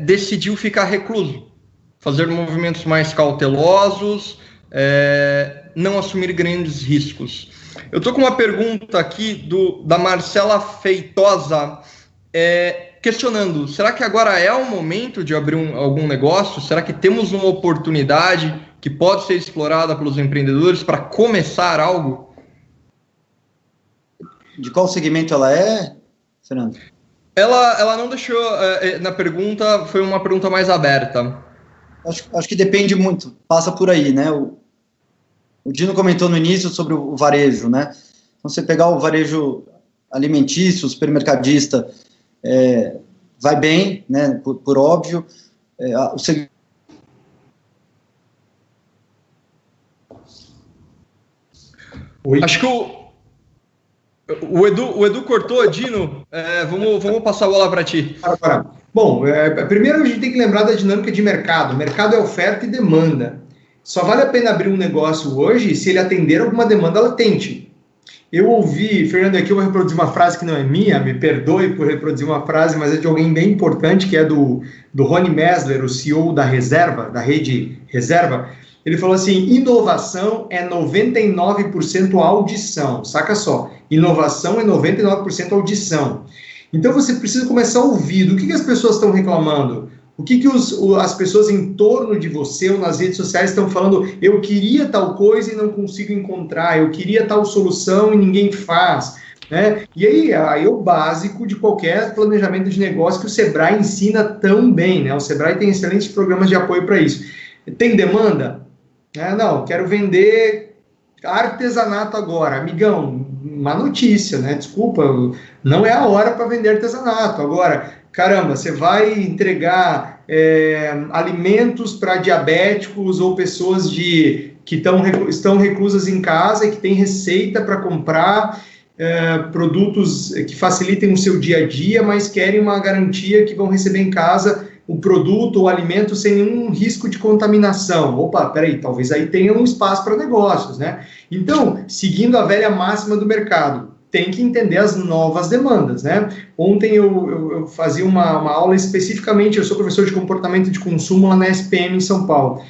decidiu ficar recluso, fazer movimentos mais cautelosos, não assumir grandes riscos. Eu estou com uma pergunta aqui da Marcela Feitosa, questionando, será que agora é o momento de abrir algum negócio? Será que temos uma oportunidade que pode ser explorada pelos empreendedores para começar algo? De qual segmento ela é, Fernando? Ela não deixou, na pergunta, foi uma pergunta mais aberta. Acho que depende muito, passa por aí, né? O Dino comentou no início sobre o varejo, né? Então, você pegar o varejo alimentício, o supermercadista, vai bem, né, por óbvio. Acho que o Edu cortou, Dino. Vamos passar a bola para ti. Bom, primeiro a gente tem que lembrar da dinâmica de mercado. Mercado é oferta e demanda. Só vale a pena abrir um negócio hoje se ele atender alguma demanda latente. Eu ouvi, Fernando, aqui eu vou reproduzir uma frase que não é minha, me perdoe por reproduzir uma frase, mas é de alguém bem importante, que é do Rony Mesler, o CEO da Reserva, da rede Reserva. Ele falou assim: inovação é 99% audição. Saca só, inovação é 99% audição. Então você precisa começar a ouvir do que as pessoas estão reclamando, o que as pessoas em torno de você ou nas redes sociais estão falando. Eu queria tal coisa e não consigo encontrar, eu queria tal solução e ninguém faz, né? E aí é o básico de qualquer planejamento de negócio que o Sebrae ensina tão bem, né? O Sebrae tem excelentes programas de apoio para isso. Tem demanda? Não, quero vender artesanato agora. Amigão, má notícia, né? Desculpa, não é a hora para vender artesanato. Agora, caramba, você vai entregar alimentos para diabéticos ou pessoas que estão reclusas em casa e que têm receita para comprar produtos que facilitem o seu dia a dia, mas querem uma garantia que vão receber em casa o produto ou alimento sem nenhum risco de contaminação. Opa, peraí, talvez aí tenha um espaço para negócios, né? Então, seguindo a velha máxima do mercado, tem que entender as novas demandas, né? Ontem eu fazia uma aula especificamente, eu sou professor de comportamento de consumo lá na SPM em São Paulo.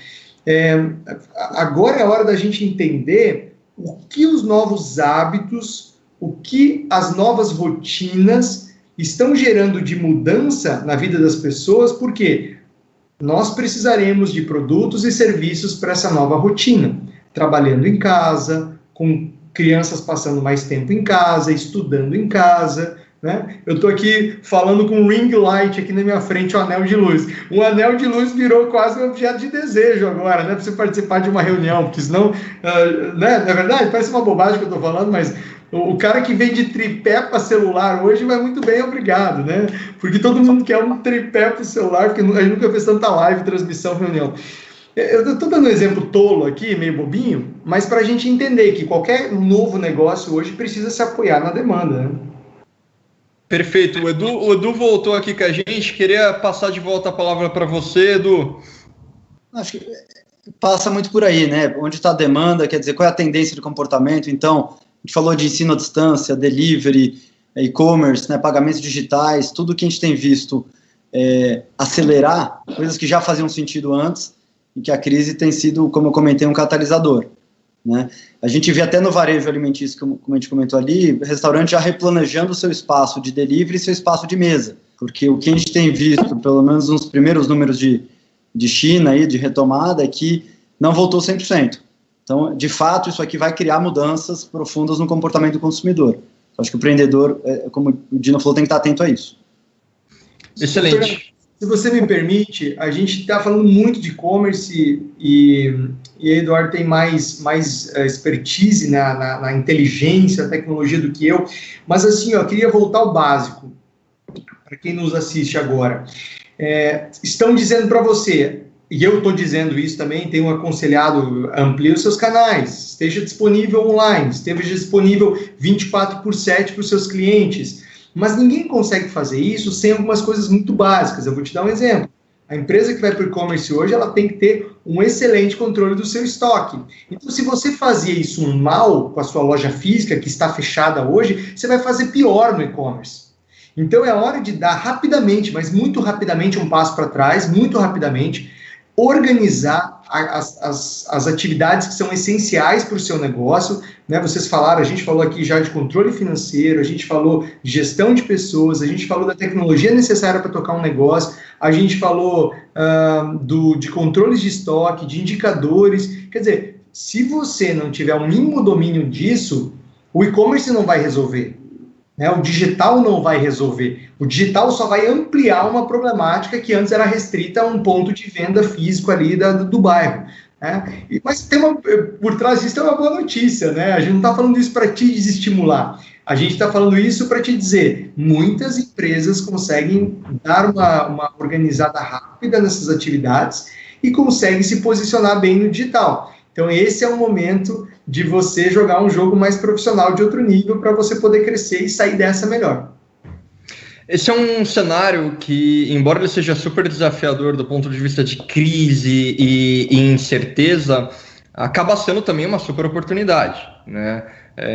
Agora é a hora da gente entender o que os novos hábitos, o que as novas rotinas estão gerando de mudança na vida das pessoas, porque nós precisaremos de produtos e serviços para essa nova rotina, trabalhando em casa, com crianças passando mais tempo em casa, estudando em casa, né? Eu estou aqui falando com um ring light aqui na minha frente, um anel de luz. Um anel de luz virou quase um objeto de desejo agora, né? Para você participar de uma reunião, porque senão, né? Na verdade, parece uma bobagem que eu estou falando, mas o cara que vende tripé para celular hoje vai muito bem, obrigado, né? Porque todo mundo quer um tripé para o celular, porque a gente nunca fez tanta live, transmissão, reunião. Eu estou dando um exemplo tolo aqui, meio bobinho, mas para a gente entender que qualquer novo negócio hoje precisa se apoiar na demanda, né? Perfeito. O Edu voltou aqui com a gente. Queria passar de volta a palavra para você, Edu. Acho que passa muito por aí, né? Onde está a demanda, quer dizer, qual é a tendência de comportamento. Então, a gente falou de ensino à distância, delivery, e-commerce, né, pagamentos digitais, tudo que a gente tem visto acelerar, coisas que já faziam sentido antes, e que a crise tem sido, como eu comentei, um catalisador, né? A gente vê até no varejo alimentício, como a gente comentou ali, restaurante já replanejando o seu espaço de delivery e seu espaço de mesa, porque o que a gente tem visto, pelo menos nos primeiros números de China, aí, de retomada, é que não voltou 100%. Então, de fato, isso aqui vai criar mudanças profundas no comportamento do consumidor. Acho que o empreendedor, como o Dino falou, tem que estar atento a isso. Excelente. Se você me permite, a gente está falando muito de e-commerce e Eduardo tem mais expertise na inteligência, na tecnologia do que eu, mas assim, eu queria voltar ao básico, para quem nos assiste agora. Estão dizendo para você, e eu estou dizendo isso também, tenho aconselhado, amplie os seus canais, esteja disponível online, esteja disponível 24/7 para os seus clientes, mas ninguém consegue fazer isso sem algumas coisas muito básicas. Eu vou te dar um exemplo. A empresa que vai para o e-commerce hoje, ela tem que ter um excelente controle do seu estoque. Então, se você fazia isso mal com a sua loja física, que está fechada hoje, você vai fazer pior no e-commerce. Então, é hora de dar rapidamente, mas muito rapidamente, um passo para trás, muito rapidamente, organizar as atividades que são essenciais para o seu negócio, né? Vocês falaram, a gente falou aqui já de controle financeiro, a gente falou de gestão de pessoas, a gente falou da tecnologia necessária para tocar um negócio, a gente falou de controles de estoque, de indicadores. Quer dizer, se você não tiver o mínimo domínio disso, o e-commerce não vai resolver. O digital não vai resolver. O digital só vai ampliar uma problemática que antes era restrita a um ponto de venda físico ali do bairro. né? Mas por trás disso tem uma boa notícia, né? A gente não está falando isso para te desestimular. A gente está falando isso para te dizer, muitas empresas conseguem dar uma organizada rápida nessas atividades e conseguem se posicionar bem no digital. Então, esse é o momento de você jogar um jogo mais profissional de outro nível para você poder crescer e sair dessa melhor. Esse é um cenário que, embora ele seja super desafiador do ponto de vista de crise e incerteza, acaba sendo também uma super oportunidade, né?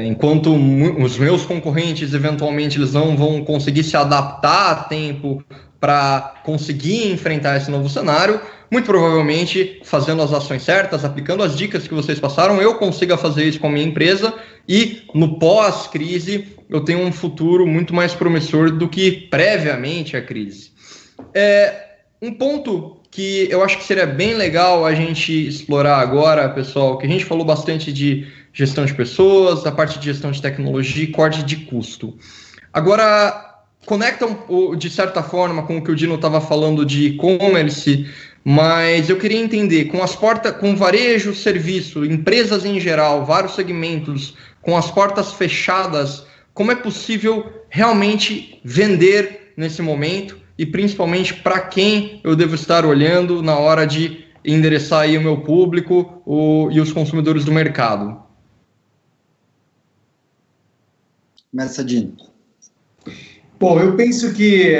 Enquanto os meus concorrentes, eventualmente, eles não vão conseguir se adaptar a tempo para conseguir enfrentar esse novo cenário, muito provavelmente, fazendo as ações certas, aplicando as dicas que vocês passaram, eu consiga fazer isso com a minha empresa e, no pós-crise, eu tenho um futuro muito mais promissor do que previamente a crise. Um ponto que eu acho que seria bem legal a gente explorar agora, pessoal, que a gente falou bastante de gestão de pessoas, da parte de gestão de tecnologia e corte de custo. Agora, conectam de certa forma com o que o Dino estava falando de e-commerce, mas eu queria entender, com varejo, serviço, empresas em geral, vários segmentos, com as portas fechadas, como é possível realmente vender nesse momento e principalmente para quem eu devo estar olhando na hora de endereçar aí o meu público e os consumidores do mercado? Começa, Dino. Bom, eu penso que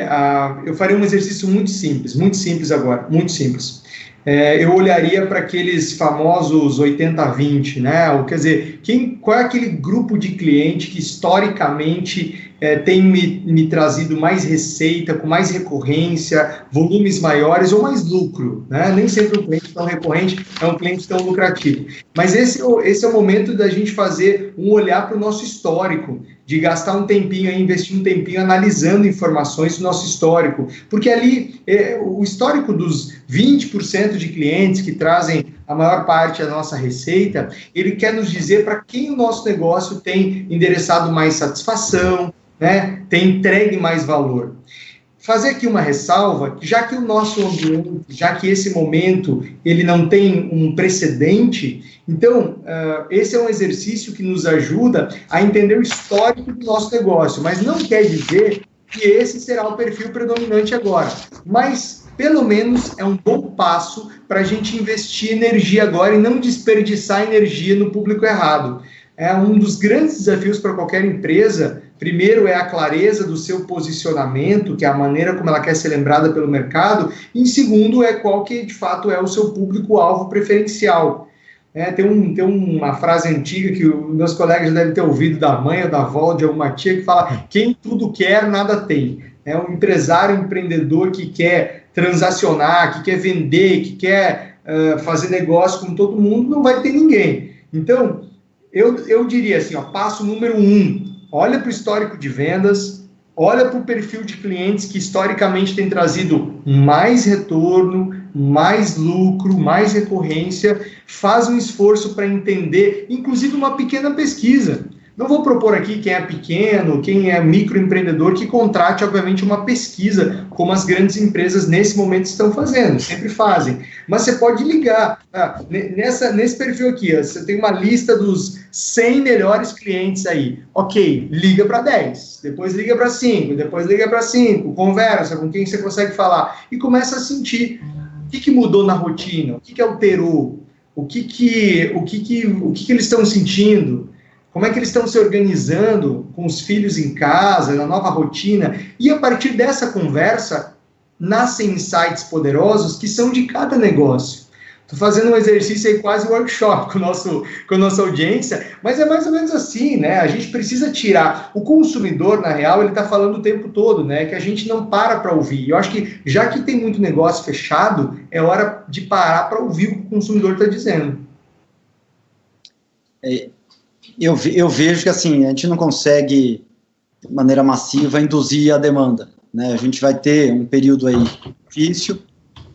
eu faria um exercício muito simples agora, muito simples. Eu olharia para aqueles famosos 80-20, né? Quer dizer, qual é aquele grupo de cliente que historicamente tem me trazido mais receita, com mais recorrência, volumes maiores ou mais lucro, né? Nem sempre um cliente tão recorrente é um cliente tão lucrativo. Mas esse é o momento da gente fazer um olhar para o nosso histórico, de gastar um tempinho, investir um tempinho analisando informações do nosso histórico, porque ali o histórico dos 20% de clientes que trazem a maior parte da nossa receita, ele quer nos dizer para quem o nosso negócio tem endereçado mais satisfação, né, tem entregue mais valor. Fazer aqui uma ressalva, já que o nosso ambiente, já que esse momento ele não tem um precedente, então esse é um exercício que nos ajuda a entender o histórico do nosso negócio, mas não quer dizer que esse será o perfil predominante agora, mas pelo menos é um bom passo para a gente investir energia agora e não desperdiçar energia no público errado. É um dos grandes desafios para qualquer empresa. Primeiro é a clareza do seu posicionamento, que é a maneira como ela quer ser lembrada pelo mercado, e em segundo é qual que de fato é o seu público-alvo preferencial. Tem uma frase antiga que os meus colegas já devem ter ouvido da mãe ou da avó de alguma tia que fala: quem tudo quer, nada tem. É um empresário, empreendedor que quer transacionar, que quer vender, que quer fazer negócio com todo mundo, não vai ter ninguém. Então, eu diria assim, passo número 1, olha para o histórico de vendas, olha para o perfil de clientes que historicamente tem trazido mais retorno, mais lucro, mais recorrência, faz um esforço para entender, inclusive uma pequena pesquisa. Não vou propor aqui quem é pequeno, quem é microempreendedor, que contrate, obviamente, uma pesquisa, como as grandes empresas nesse momento estão fazendo, sempre fazem. Mas você pode ligar. Nesse perfil aqui, você tem uma lista dos 100 melhores clientes aí. Ok, liga para 10, depois liga para 5, depois liga para 5, conversa com quem você consegue falar e começa a sentir o que mudou na rotina, o que alterou, o que eles estão sentindo. Como é que eles estão se organizando com os filhos em casa, na nova rotina? E a partir dessa conversa, nascem insights poderosos que são de cada negócio. Estou fazendo um exercício aí, quase workshop com a nossa audiência, mas é mais ou menos assim, né? A gente precisa tirar. O consumidor, na real, ele está falando o tempo todo, né? Que a gente não para ouvir. Eu acho que, já que tem muito negócio fechado, é hora de parar para ouvir o que o consumidor está dizendo. Eu vejo que assim, a gente não consegue, de maneira massiva, induzir a demanda, né? A gente vai ter um período aí difícil,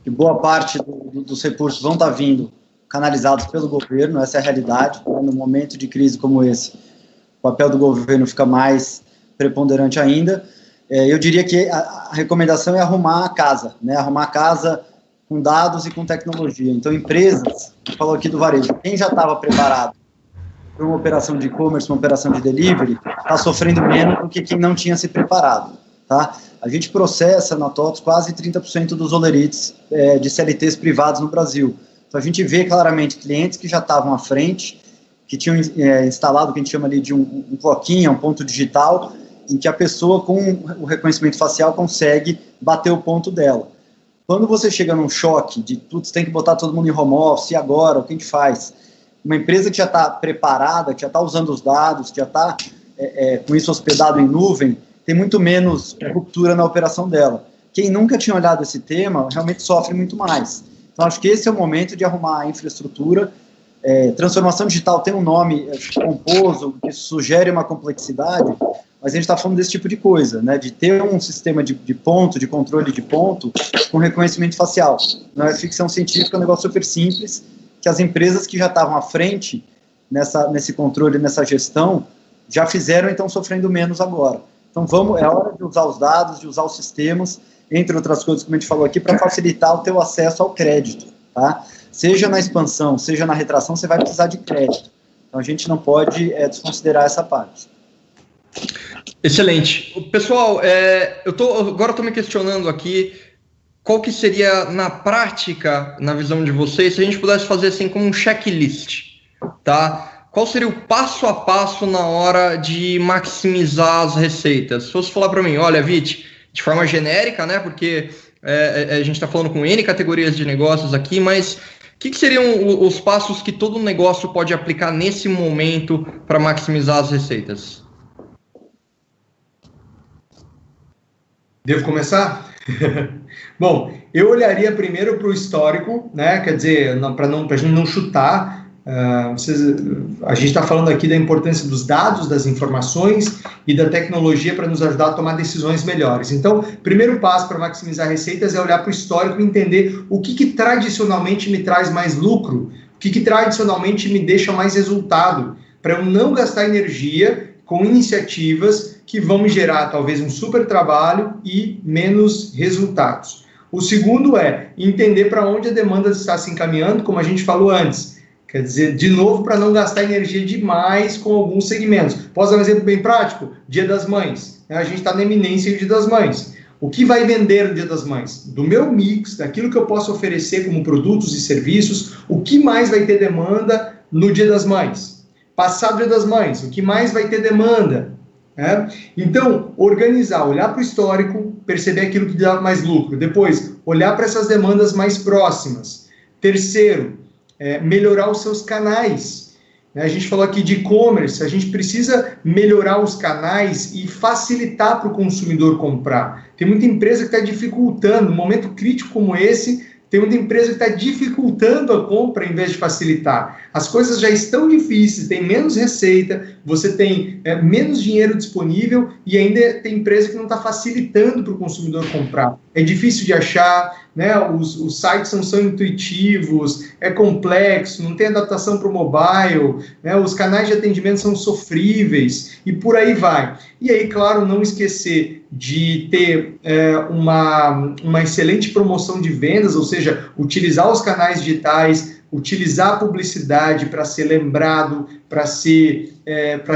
que boa parte dos recursos vão estar vindo canalizados pelo governo, essa é a realidade, né? No momento de crise como esse, o papel do governo fica mais preponderante ainda. Eu diria que a recomendação é arrumar a casa, né? Arrumar a casa com dados e com tecnologia. Então, empresas, falou aqui do varejo, quem já estava preparado para uma operação de e-commerce, uma operação de delivery, está sofrendo menos do que quem não tinha se preparado, tá? A gente processa na TOTVS quase 30% dos olerites de CLTs privados no Brasil. Então, a gente vê claramente clientes que já estavam à frente, que tinham instalado o que a gente chama ali de um cloquinho, um ponto digital, em que a pessoa, com o reconhecimento facial, consegue bater o ponto dela. Quando você chega num choque de, putz, tem que botar todo mundo em home office, e agora, o que a gente faz? Uma empresa que já está preparada, que já está usando os dados, que já está com isso hospedado em nuvem, tem muito menos ruptura na operação dela. Quem nunca tinha olhado esse tema, realmente sofre muito mais. Então, acho que esse é o momento de arrumar a infraestrutura. Transformação digital tem um nome pomposo, que sugere uma complexidade, mas a gente está falando desse tipo de coisa, né? De ter um sistema de ponto, de controle de ponto, com reconhecimento facial. Não é ficção científica, é um negócio super simples, que as empresas que já estavam à frente nesse controle, nessa gestão, já fizeram e estão sofrendo menos agora. Então, é hora de usar os dados, de usar os sistemas, entre outras coisas, como a gente falou aqui, para facilitar o teu acesso ao crédito, tá? Seja na expansão, seja na retração, você vai precisar de crédito. Então, a gente não pode desconsiderar essa parte. Excelente. Pessoal, agora estou me questionando aqui, qual que seria, na prática, na visão de vocês, se a gente pudesse fazer assim como um checklist, tá? Qual seria o passo a passo na hora de maximizar as receitas? Se fosse falar para mim, olha, Vit, de forma genérica, né? Porque a gente está falando com N categorias de negócios aqui, mas o que seriam os passos que todo negócio pode aplicar nesse momento para maximizar as receitas? Devo começar? Bom, eu olharia primeiro para o histórico, né? Quer dizer, para a gente não chutar. A gente está falando aqui da importância dos dados, das informações e da tecnologia para nos ajudar a tomar decisões melhores. Então, primeiro passo para maximizar receitas é olhar para o histórico e entender o que tradicionalmente me traz mais lucro, o que tradicionalmente me deixa mais resultado, para eu não gastar energia com iniciativas que vão me gerar talvez um super trabalho e menos resultados. O segundo é entender para onde a demanda está se encaminhando, como a gente falou antes. Quer dizer, de novo, para não gastar energia demais com alguns segmentos. Posso dar um exemplo bem prático? Dia das Mães. A gente está na eminência do Dia das Mães. O que vai vender no Dia das Mães? Do meu mix, daquilo que eu posso oferecer como produtos e serviços, o que mais vai ter demanda no Dia das Mães? Passado o Dia das Mães, o que mais vai ter demanda? Então, organizar, olhar para o histórico, perceber aquilo que dá mais lucro. Depois, olhar para essas demandas mais próximas. Terceiro, melhorar os seus canais. A gente falou aqui de e-commerce, a gente precisa melhorar os canais e facilitar para o consumidor comprar. Tem muita empresa que está dificultando, num momento crítico como esse, tem muita empresa que está dificultando a compra em vez de facilitar. As coisas já estão difíceis, tem menos receita, você tem menos dinheiro disponível e ainda tem empresa que não está facilitando para o consumidor comprar. É difícil de achar, né? Os sites não são intuitivos, é complexo, não tem adaptação para o mobile, né? Os canais de atendimento são sofríveis e por aí vai. E aí, claro, não esquecer de ter uma excelente promoção de vendas, ou seja, utilizar os canais digitais, utilizar a publicidade para ser lembrado, para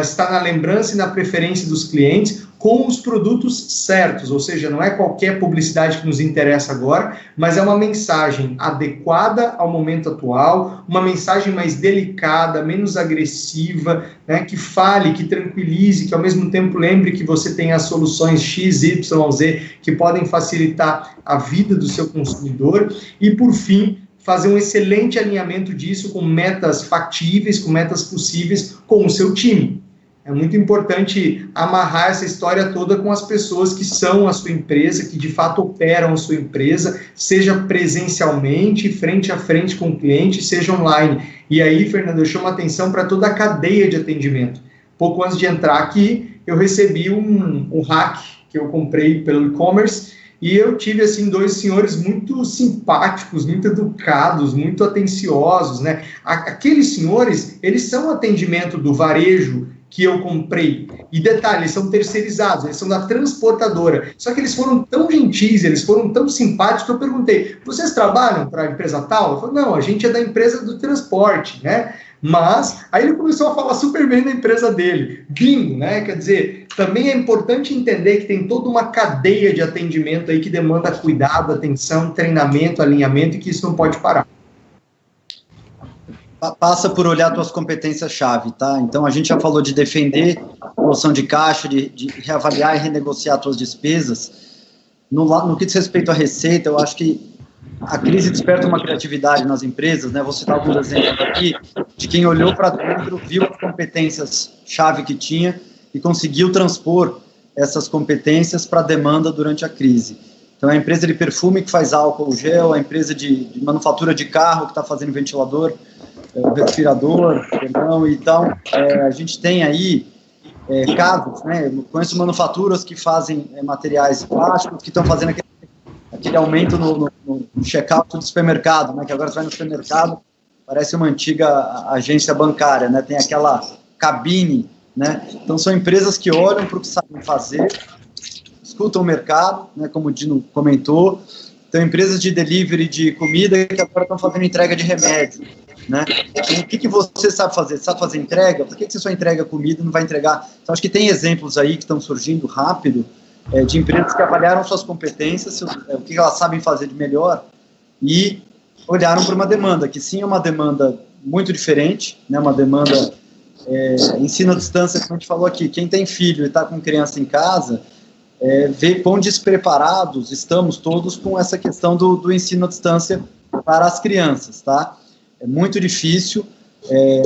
estar na lembrança e na preferência dos clientes com os produtos certos, ou seja, não é qualquer publicidade que nos interessa agora, mas é uma mensagem adequada ao momento atual, uma mensagem mais delicada, menos agressiva, né, que fale, que tranquilize, que ao mesmo tempo lembre que você tem as soluções X, Y, Z que podem facilitar a vida do seu consumidor e, por fim, fazer um excelente alinhamento disso com metas factíveis, com metas possíveis com o seu time. É muito importante amarrar essa história toda com as pessoas que são a sua empresa, que de fato operam a sua empresa, seja presencialmente, frente a frente com o cliente, seja online. E aí, Fernando, eu chamo a atenção para toda a cadeia de atendimento. Pouco antes de entrar aqui, eu recebi um hack que eu comprei pelo e-commerce, e eu tive, assim, 2 senhores muito simpáticos, muito educados, muito atenciosos, né? Aqueles senhores, eles são atendimento do varejo, que eu comprei. E detalhe, eles são terceirizados, eles são da transportadora. Só que eles foram tão gentis, eles foram tão simpáticos que eu perguntei, vocês trabalham para a empresa tal? Eu falei, não, a gente é da empresa do transporte, né? Mas, aí ele começou a falar super bem da empresa dele. Bingo, né? Quer dizer, também é importante entender que tem toda uma cadeia de atendimento aí que demanda cuidado, atenção, treinamento, alinhamento e que isso não pode parar. Passa por olhar suas competências-chave, tá? Então, a gente já falou de defender a noção de caixa, de reavaliar e renegociar suas despesas. No que diz respeito à receita, eu acho que a crise desperta uma criatividade nas empresas, né? Vou citar alguns exemplos aqui de quem olhou para dentro, viu as competências-chave que tinha e conseguiu transpor essas competências para a demanda durante a crise. Então, a empresa de perfume que faz álcool gel, a empresa de manufatura de carro que está fazendo ventilador, respirador, perdão, então a gente tem aí casos, né? Eu conheço manufaturas que fazem materiais plásticos que estão fazendo aquele aumento no check-out do supermercado, né? Que agora você vai no supermercado, parece uma antiga agência bancária, né? Tem aquela cabine, né? Então são empresas que olham para o que sabem fazer, escutam o mercado, né? Como o Dino comentou. Então, empresas de delivery de comida que agora estão fazendo entrega de remédio, né? E o que você sabe fazer? Você sabe fazer entrega? Por que você só entrega comida e não vai entregar? Então, acho que tem exemplos aí que estão surgindo rápido de empresas que avaliaram suas competências, o que elas sabem fazer de melhor e olharam para uma demanda, que sim é uma demanda muito diferente, né? Uma demanda ensino à distância, como a gente falou aqui. Quem tem filho e está com criança em casa... ver quão despreparados estamos todos com essa questão do ensino à distância para as crianças, tá? É muito difícil,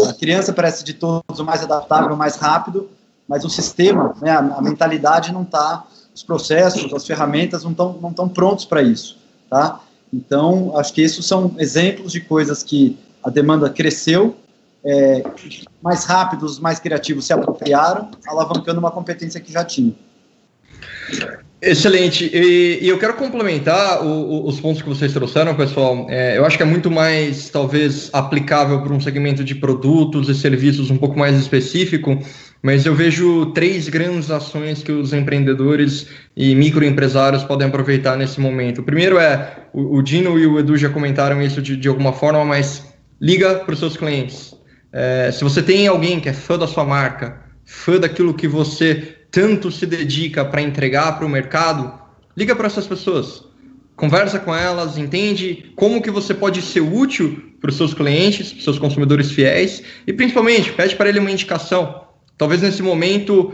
a criança parece de todos o mais adaptável, o mais rápido, mas o sistema, né, a mentalidade não está, os processos, as ferramentas não estão prontos para isso, tá? Então, acho que esses são exemplos de coisas que a demanda cresceu, mais rápidos, mais criativos se apropriaram, alavancando uma competência que já tinha. Excelente, e eu quero complementar os pontos que vocês trouxeram, pessoal. Eu acho que é muito mais, talvez, aplicável para um segmento de produtos e serviços um pouco mais específico, mas eu vejo 3 grandes ações que os empreendedores e microempresários podem aproveitar nesse momento. O primeiro o Dino e o Edu já comentaram isso de alguma forma, mas liga para os seus clientes. Se você tem alguém que é fã da sua marca, fã daquilo que você tanto se dedica para entregar para o mercado, liga para essas pessoas, conversa com elas, entende como que você pode ser útil para os seus clientes, para os seus consumidores fiéis, e principalmente pede para ele uma indicação. Talvez nesse momento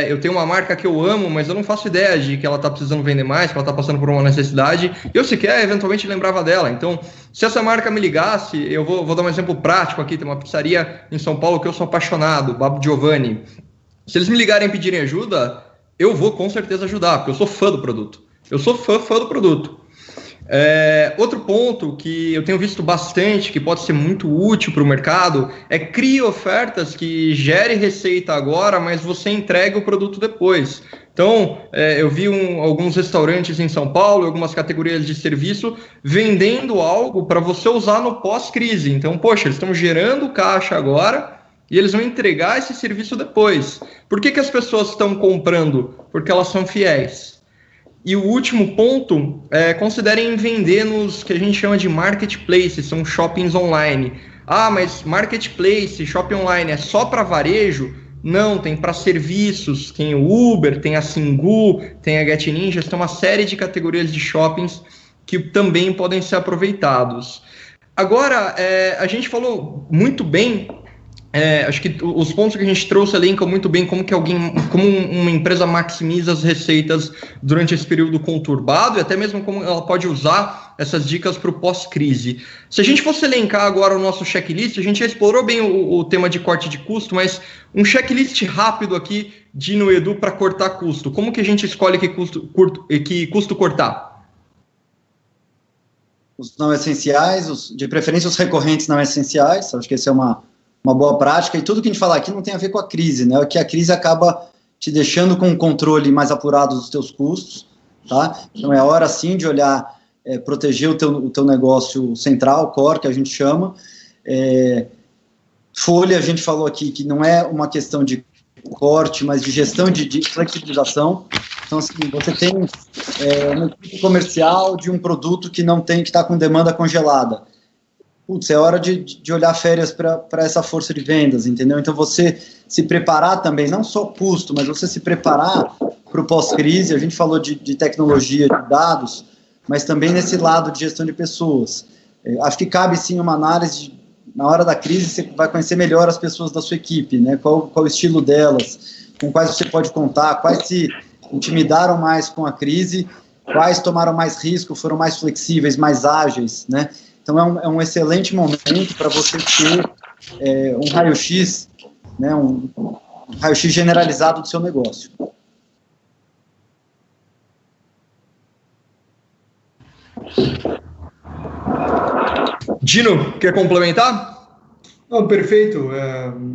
eu tenho uma marca que eu amo, mas eu não faço ideia de que ela está precisando vender mais, que ela está passando por uma necessidade, e eu sequer eventualmente lembrava dela. Então, se essa marca me ligasse, eu vou dar um exemplo prático aqui, tem uma pizzaria em São Paulo que eu sou apaixonado, Babo Giovanni. Se eles me ligarem e pedirem ajuda, eu vou com certeza ajudar, porque eu sou fã do produto. Eu sou fã do produto. Outro ponto que eu tenho visto bastante, que pode ser muito útil para o mercado, crie ofertas que gere receita agora, mas você entrega o produto depois. Então, eu vi alguns restaurantes em São Paulo, algumas categorias de serviço, vendendo algo para você usar no pós-crise. Então, poxa, eles estão gerando caixa agora, e eles vão entregar esse serviço depois. Por que as pessoas estão comprando? Porque elas são fiéis. E o último ponto, considerem vender nos que a gente chama de marketplaces, são shoppings online. Ah, mas marketplace, shopping online é só para varejo? Não, tem para serviços, tem o Uber, tem a Singu, tem a Get Ninjas, tem uma série de categorias de shoppings que também podem ser aproveitados. Agora, a gente falou muito bem... acho que os pontos que a gente trouxe elencam muito bem como uma empresa maximiza as receitas durante esse período conturbado e até mesmo como ela pode usar essas dicas para o pós-crise. Se a gente fosse elencar agora o nosso checklist, a gente já explorou bem o tema de corte de custo, mas um checklist rápido aqui de no Edu para cortar custo. Como que a gente escolhe que custo cortar? Os não essenciais, de preferência os recorrentes não essenciais, acho que esse é uma boa prática, e tudo que a gente fala aqui não tem a ver com a crise, né? Que a crise acaba te deixando com um controle mais apurado dos teus custos, tá? Então é hora sim de olhar, proteger o teu negócio central, core, que a gente chama. Folha, a gente falou aqui que não é uma questão de corte, mas de gestão de flexibilização. Então, assim, você tem uma equipe comercial de um produto que não tem, que está com demanda congelada. Putz, é hora de olhar férias para essa força de vendas, entendeu? Então, você se preparar também, não só custo, mas você se preparar para o pós-crise. A gente falou de tecnologia, de dados, mas também nesse lado de gestão de pessoas. Acho que cabe, sim, uma análise na hora da crise, você vai conhecer melhor as pessoas da sua equipe, né? Qual o estilo delas, com quais você pode contar, quais se intimidaram mais com a crise, quais tomaram mais risco, foram mais flexíveis, mais ágeis, né? Então, é um excelente momento para você ter um raio-x, né? Um raio-x generalizado do seu negócio. Dino, quer complementar? Não, perfeito.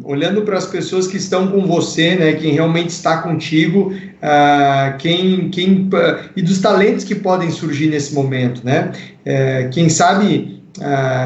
Olhando para as pessoas que estão com você, né, quem realmente está contigo, e dos talentos que podem surgir nesse momento, né? Quem sabe,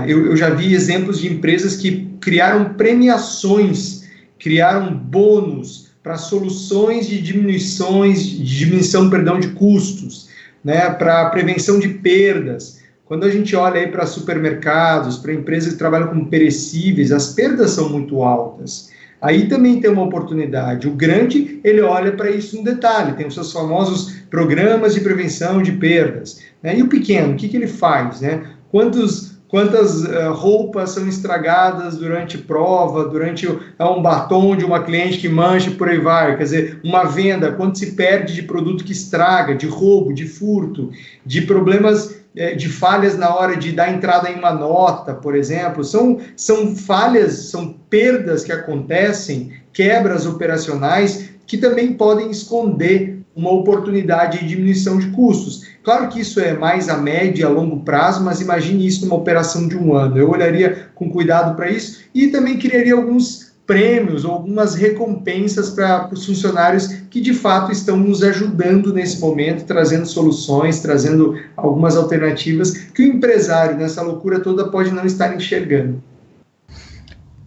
eu já vi exemplos de empresas que criaram premiações, criaram bônus para soluções de diminuição de custos, né, para prevenção de perdas. Quando a gente olha aí para supermercados, para empresas que trabalham com perecíveis, as perdas são muito altas. Aí também tem uma oportunidade. O grande, ele olha para isso no detalhe, tem os seus famosos programas de prevenção de perdas, né? E o pequeno, o que ele faz, né? Quantas roupas são estragadas durante prova, durante um batom de uma cliente que mancha, por aí vai. Quer dizer, uma venda, quanto se perde de produto que estraga, de roubo, de furto, de problemas, de falhas na hora de dar entrada em uma nota, por exemplo. São falhas, são perdas que acontecem, quebras operacionais, que também podem esconder uma oportunidade de diminuição de custos. Claro que isso é mais a médio e a longo prazo, mas imagine isso numa operação de um ano. Eu olharia com cuidado para isso e também criaria alguns prêmios ou algumas recompensas para os funcionários que de fato estão nos ajudando nesse momento, trazendo soluções, trazendo algumas alternativas que o empresário nessa loucura toda pode não estar enxergando.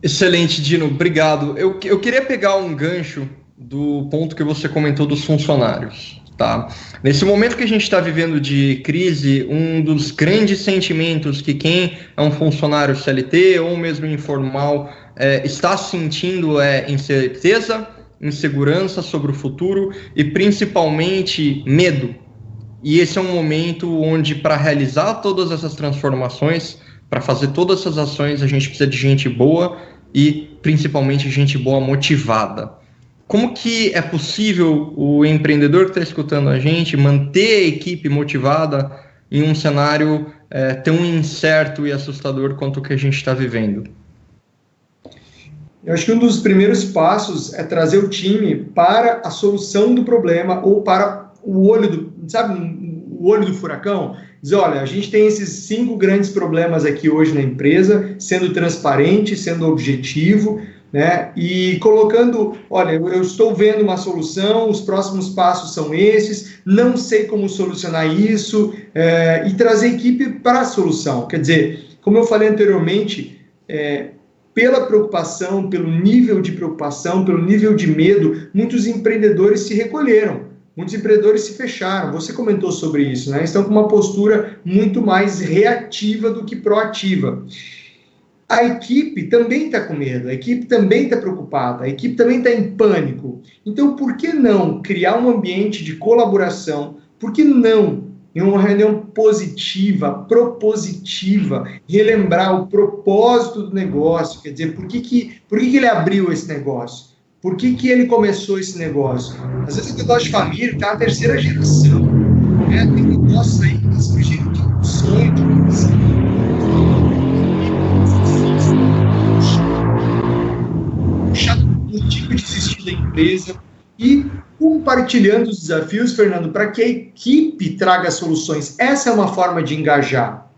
Excelente, Dino, obrigado. Eu queria pegar um gancho do ponto que você comentou dos funcionários, tá? Nesse momento que a gente está vivendo de crise, um dos grandes sentimentos que quem é um funcionário CLT ou mesmo informal está sentindo é incerteza, insegurança sobre o futuro e principalmente medo. E esse é um momento onde, para realizar todas essas transformações, para fazer todas essas ações, a gente precisa de gente boa e principalmente gente boa motivada. Como que é possível o empreendedor que está escutando a gente manter a equipe motivada em um cenário tão incerto e assustador quanto o que a gente está vivendo? Eu acho que um dos primeiros passos é trazer o time para a solução do problema ou para o olho do furacão. Dizer, olha, a gente tem esses 5 grandes problemas aqui hoje na empresa, sendo transparente, sendo objetivo, né? E colocando, olha, eu estou vendo uma solução, os próximos passos são esses, não sei como solucionar isso, e trazer a equipe para a solução. Quer dizer, como eu falei anteriormente, pela preocupação, pelo nível de preocupação, pelo nível de medo, muitos empreendedores se recolheram, muitos empreendedores se fecharam. Você comentou sobre isso, né? Estão com uma postura muito mais reativa do que proativa. A equipe também está com medo, a equipe também está preocupada, a equipe também está em pânico. Então, por que não criar um ambiente de colaboração? Por que não, em uma reunião positiva, propositiva, relembrar o propósito do negócio? Quer dizer, por que ele abriu esse negócio? Por que ele começou esse negócio? Às vezes o negócio de família está na terceira geração. Né? Tem negócios aí que surgiram de um sonho, de uma visão. Motivo de desistir da empresa e compartilhando os desafios, Fernando, para que a equipe traga soluções. Essa é uma forma de engajar.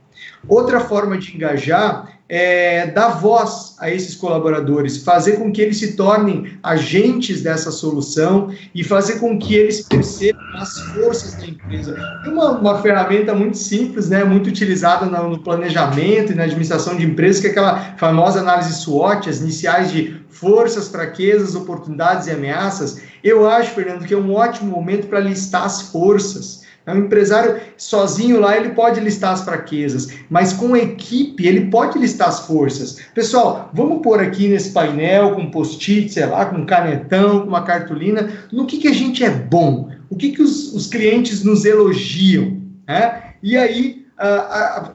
Outra forma de engajar é dar voz a esses colaboradores, fazer com que eles se tornem agentes dessa solução e fazer com que eles percebam as forças da empresa. É uma ferramenta muito simples, né, muito utilizada no planejamento e na administração de empresas, que é aquela famosa análise SWOT, as iniciais de forças, fraquezas, oportunidades e ameaças, eu acho, Fernando, que é um ótimo momento para listar as forças. O empresário sozinho lá, ele pode listar as fraquezas, mas com a equipe, ele pode listar as forças. Pessoal, vamos pôr aqui nesse painel, com post-it, sei lá, com canetão, com uma cartolina, no que a gente é bom, o que os clientes nos elogiam, né? E aí,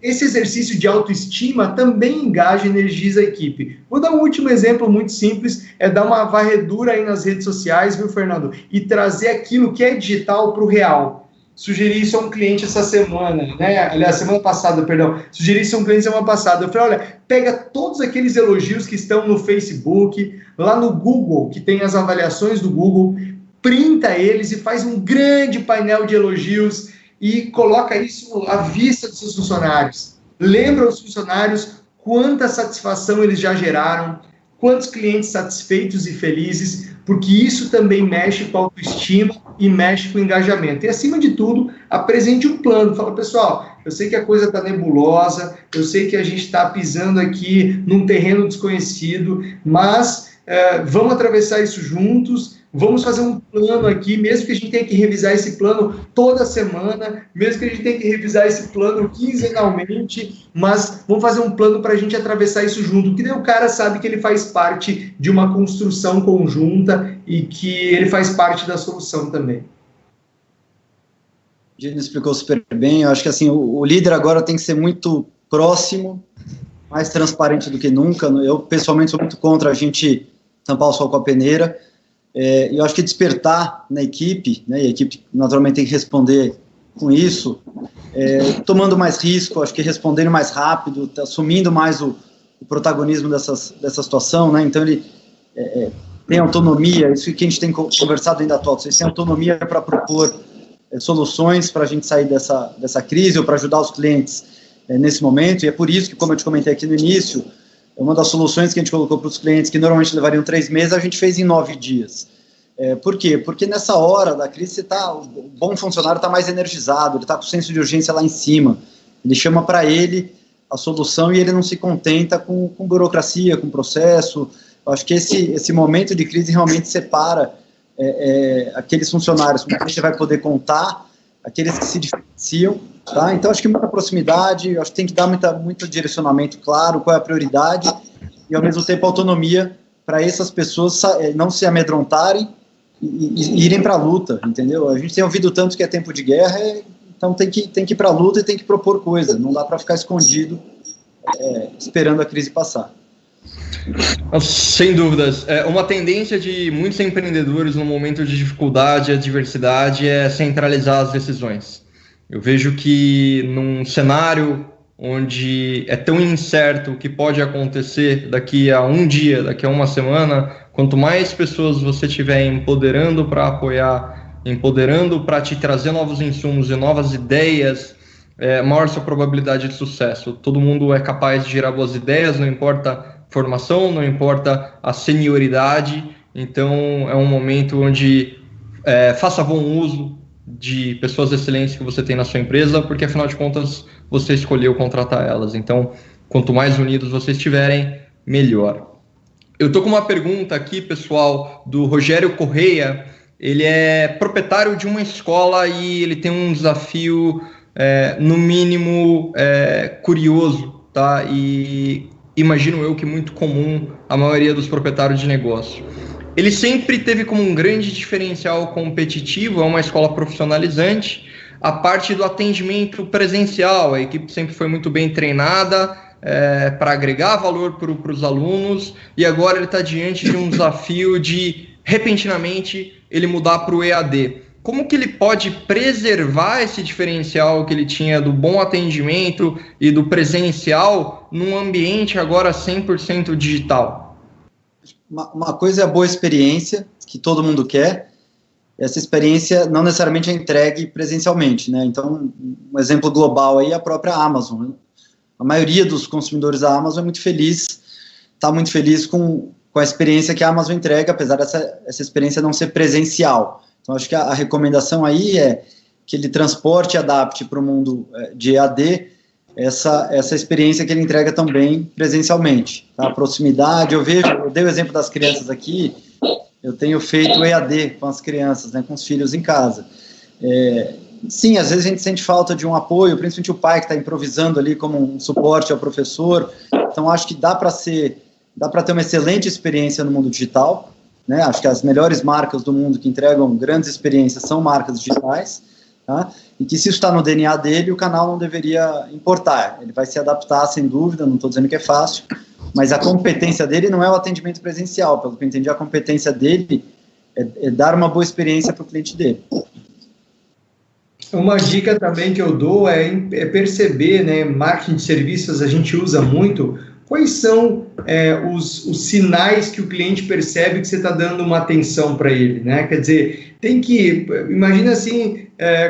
esse exercício de autoestima também engaja e energiza a equipe. Vou dar um último exemplo muito simples, é dar uma varredura aí nas redes sociais, viu, Fernando? E trazer aquilo que é digital para o real. Sugeri isso a um cliente essa semana, né? Aliás, semana passada, perdão. Sugeri isso a um cliente semana passada. Eu falei, olha, pega todos aqueles elogios que estão no Facebook, lá no Google, que tem as avaliações do Google, printa eles e faz um grande painel de elogios e coloca isso à vista dos seus funcionários. Lembra os funcionários quanta satisfação eles já geraram, quantos clientes satisfeitos e felizes, porque isso também mexe com a autoestima e mexe com o engajamento. E, acima de tudo, apresente um plano. Fala, pessoal, eu sei que a coisa está nebulosa, eu sei que a gente está pisando aqui num terreno desconhecido, mas vamos atravessar isso juntos, vamos fazer um plano aqui, mesmo que a gente tenha que revisar esse plano toda semana, mesmo que a gente tenha que revisar esse plano quinzenalmente, mas vamos fazer um plano para a gente atravessar isso junto, porque daí o cara sabe que ele faz parte de uma construção conjunta e que ele faz parte da solução também. O Gino explicou super bem. Eu acho que assim, o líder agora tem que ser muito próximo, mais transparente do que nunca. Eu, pessoalmente, sou muito contra a gente tampar o sol com a peneira. Eu acho que despertar na equipe, né, e a equipe naturalmente tem que responder com isso, tomando mais risco, acho que respondendo mais rápido, assumindo mais o protagonismo dessa situação, né, então ele tem autonomia, isso que a gente tem conversado ainda atual, vocês têm autonomia para propor soluções para a gente sair dessa crise ou para ajudar os clientes nesse momento, e é por isso que, como eu te comentei aqui no início, uma das soluções que a gente colocou para os clientes que normalmente levariam 3 meses, a gente fez em 9 dias. Por quê? Porque nessa hora da crise, o bom funcionário está mais energizado, ele está com o senso de urgência lá em cima, ele chama para ele a solução e ele não se contenta com burocracia, com processo. Eu acho que esse momento de crise realmente separa aqueles funcionários com quem você vai poder contar, aqueles que se diferenciam, tá? Então acho que muita proximidade, acho que tem que dar muito direcionamento claro, qual é a prioridade, e ao mesmo tempo autonomia para essas pessoas não se amedrontarem e irem para a luta, entendeu? A gente tem ouvido tanto que é tempo de guerra, então tem que ir para a luta e tem que propor coisa, não dá para ficar escondido esperando a crise passar. Sem dúvidas. Uma tendência de muitos empreendedores no momento de dificuldade e adversidade é centralizar as decisões. Eu vejo que num cenário onde é tão incerto o que pode acontecer daqui a um dia, daqui a uma semana, quanto mais pessoas você tiver empoderando para apoiar, empoderando para te trazer novos insumos e novas ideias, maior sua probabilidade de sucesso. Todo mundo é capaz de gerar boas ideias, não importa formação, não importa a senioridade, então é um momento onde faça bom uso de pessoas excelentes que você tem na sua empresa, porque afinal de contas você escolheu contratar elas, então quanto mais unidos vocês estiverem, melhor. Eu tô com uma pergunta aqui, pessoal, do Rogério Correia. Ele é proprietário de uma escola e ele tem um desafio no mínimo curioso, tá? E imagino eu que muito comum a maioria dos proprietários de negócio. Ele sempre teve como um grande diferencial competitivo, é uma escola profissionalizante, a parte do atendimento presencial. A equipe sempre foi muito bem treinada para agregar valor para os alunos, e agora ele está diante de um desafio de, repentinamente, ele mudar para o EAD. Como que ele pode preservar esse diferencial que ele tinha do bom atendimento e do presencial num ambiente agora 100% digital? Uma coisa é a boa experiência, que todo mundo quer. Essa experiência não necessariamente é entregue presencialmente, né? Então, um exemplo global aí é a própria Amazon, né? A maioria dos consumidores da Amazon é muito feliz, está muito feliz com a experiência que a Amazon entrega, apesar dessa experiência não ser presencial. Então, acho que a recomendação aí é que ele transporte e adapte para o mundo de EAD essa experiência que ele entrega também presencialmente. Tá? A proximidade, eu dei o exemplo das crianças aqui, eu tenho feito EAD com as crianças, né, com os filhos em casa. Sim, às vezes a gente sente falta de um apoio, principalmente o pai que está improvisando ali como um suporte ao professor. Então, acho que dá para ter uma excelente experiência no mundo digital, né? Acho que as melhores marcas do mundo que entregam grandes experiências são marcas digitais, tá? E que se isso está no DNA dele, o canal não deveria importar. Ele vai se adaptar, sem dúvida, não estou dizendo que é fácil, mas a competência dele não é o atendimento presencial. Pelo que eu entendi, a competência dele é dar uma boa experiência para o cliente dele. Uma dica também que eu dou é perceber, né, marketing de serviços a gente usa muito, quais são os sinais que o cliente percebe que você está dando uma atenção para ele, né? Quer dizer, imagina assim,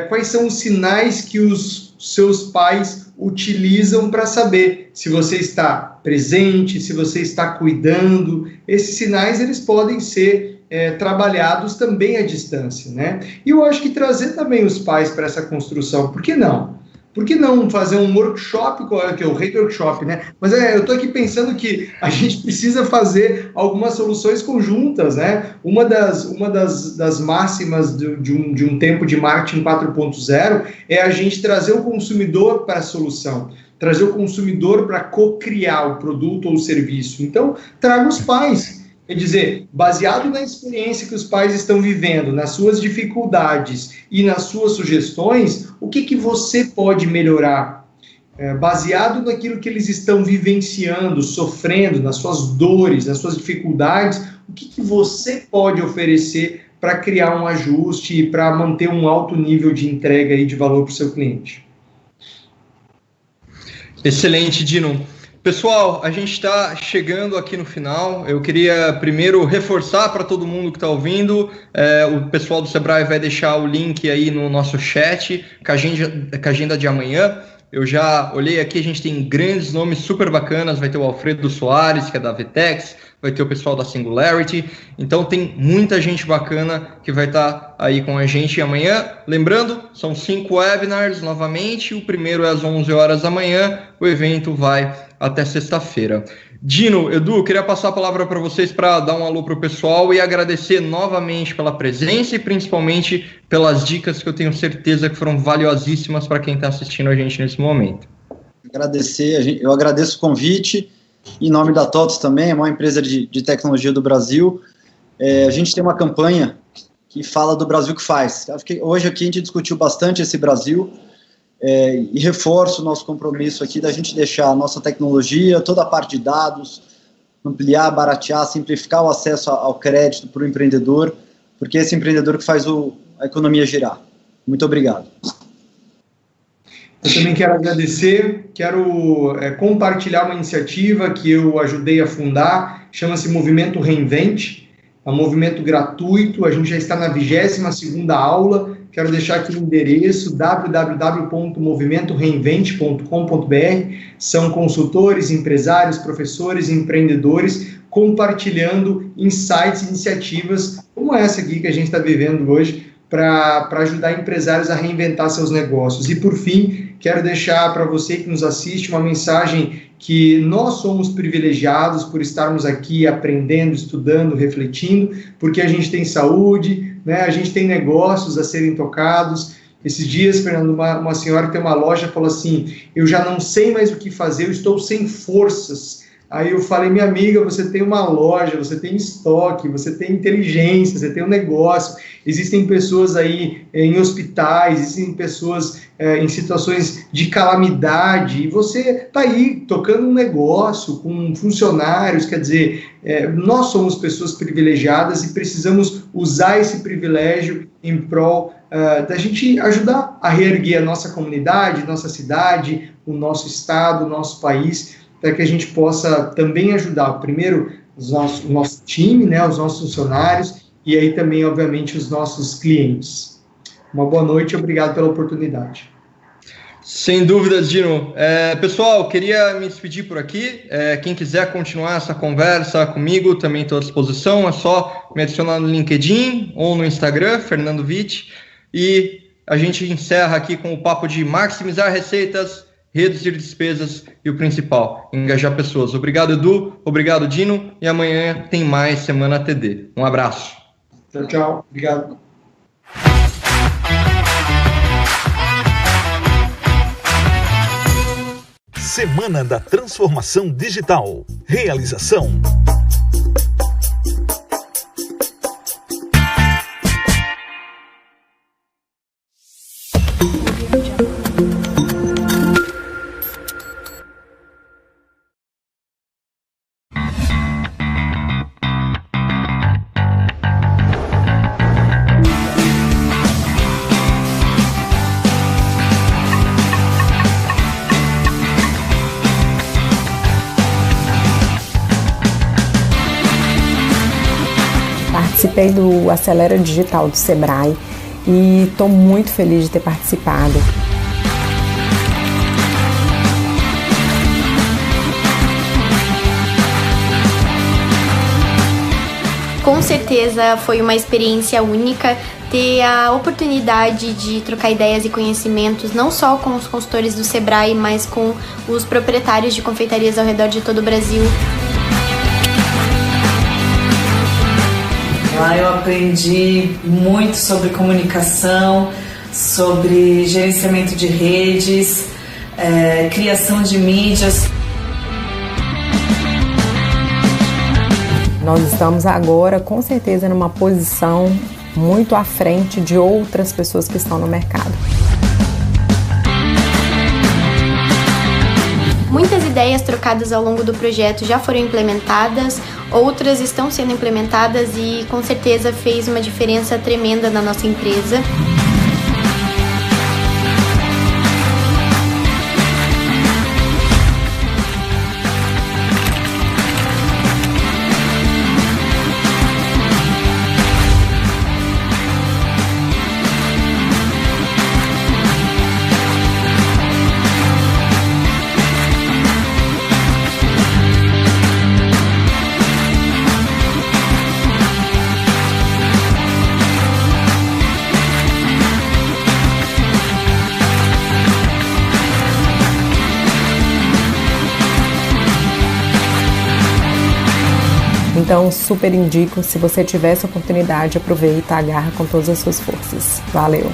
quais são os sinais que os seus pais utilizam para saber se você está presente, se você está cuidando. Esses sinais, eles podem ser trabalhados também à distância, né? E eu acho que trazer também os pais para essa construção, por que não? Por que não fazer um workshop, que é o Rede Workshop, né? Mas eu estou aqui pensando que a gente precisa fazer algumas soluções conjuntas, né? Uma das máximas de um tempo de marketing 4.0 é a gente trazer o consumidor para a solução, trazer o consumidor para co-criar o produto ou o serviço. Então, traga os pais. Quer dizer, baseado na experiência que os pais estão vivendo, nas suas dificuldades e nas suas sugestões, o que você pode melhorar? Baseado naquilo que eles estão vivenciando, sofrendo, nas suas dores, nas suas dificuldades, o que você pode oferecer para criar um ajuste e para manter um alto nível de entrega e de valor para o seu cliente? Excelente, Dino. Pessoal, a gente está chegando aqui no final. Eu queria primeiro reforçar para todo mundo que está ouvindo, o pessoal do Sebrae vai deixar o link aí no nosso chat, com a agenda de amanhã. Eu já olhei aqui, a gente tem grandes nomes super bacanas, vai ter o Alfredo Soares, que é da Vtex, vai ter o pessoal da Singularity, então tem muita gente bacana que vai estar aí com a gente amanhã. Lembrando, são 5 webinars novamente, o primeiro é às 11 horas da manhã, o evento vai até sexta-feira. Dino, Edu, queria passar a palavra para vocês para dar um alô para o pessoal e agradecer novamente pela presença e principalmente pelas dicas que eu tenho certeza que foram valiosíssimas para quem está assistindo a gente nesse momento. Eu agradeço o convite, em nome da TOTVS também, a maior empresa de tecnologia do Brasil. A gente tem uma campanha que fala do Brasil que faz. Hoje aqui a gente discutiu bastante esse Brasil, e reforço o nosso compromisso aqui da gente deixar a nossa tecnologia, toda a parte de dados, ampliar, baratear, simplificar o acesso ao crédito para o empreendedor, porque é esse empreendedor que faz a economia girar. Muito obrigado. Eu também quero agradecer, quero compartilhar uma iniciativa que eu ajudei a fundar, chama-se Movimento Reinvente, é um movimento gratuito, a gente já está na 22ª aula, quero deixar aqui o endereço www.movimentoreinvente.com.br, são consultores, empresários, professores e empreendedores compartilhando insights, iniciativas como essa aqui que a gente está vivendo hoje para ajudar empresários a reinventar seus negócios. E por fim, quero deixar para você que nos assiste uma mensagem que nós somos privilegiados por estarmos aqui aprendendo, estudando, refletindo, porque a gente tem saúde, né? A gente tem negócios a serem tocados. Esses dias, Fernando, uma senhora que tem uma loja falou assim, eu já não sei mais o que fazer, eu estou sem forças. Aí eu falei, minha amiga, você tem uma loja, você tem estoque, você tem inteligência, você tem um negócio, existem pessoas aí em hospitais, existem pessoas em situações de calamidade, e você está aí tocando um negócio com funcionários, quer dizer, nós somos pessoas privilegiadas e precisamos usar esse privilégio em prol da gente ajudar a reerguer a nossa comunidade, nossa cidade, o nosso estado, o nosso país, para que a gente possa também ajudar, primeiro, o nosso time, né, os nossos funcionários, e aí também, obviamente, os nossos clientes. Uma boa noite e obrigado pela oportunidade. Sem dúvidas, Dino. Pessoal, queria me despedir por aqui. Quem quiser continuar essa conversa comigo, também estou à disposição. É só me adicionar no LinkedIn ou no Instagram, Fernando Witt. E a gente encerra aqui com o papo de maximizar receitas reduzir despesas e o principal, engajar pessoas. Obrigado, Edu. Obrigado, Dino. E amanhã tem mais Semana TD. Um abraço. Tchau, tchau. Obrigado. Semana da Transformação Digital. Realização. Participei do Acelera Digital do Sebrae e estou muito feliz de ter participado. Com certeza foi uma experiência única ter a oportunidade de trocar ideias e conhecimentos não só com os consultores do Sebrae, mas com os proprietários de confeitarias ao redor de todo o Brasil. Lá eu aprendi muito sobre comunicação, sobre gerenciamento de redes, criação de mídias. Nós estamos agora, com certeza, numa posição muito à frente de outras pessoas que estão no mercado. Muitas ideias trocadas ao longo do projeto já foram implementadas, outras estão sendo implementadas e com certeza fez uma diferença tremenda na nossa empresa. Então, super indico, se você tiver essa oportunidade, aproveita, agarra com todas as suas forças. Valeu!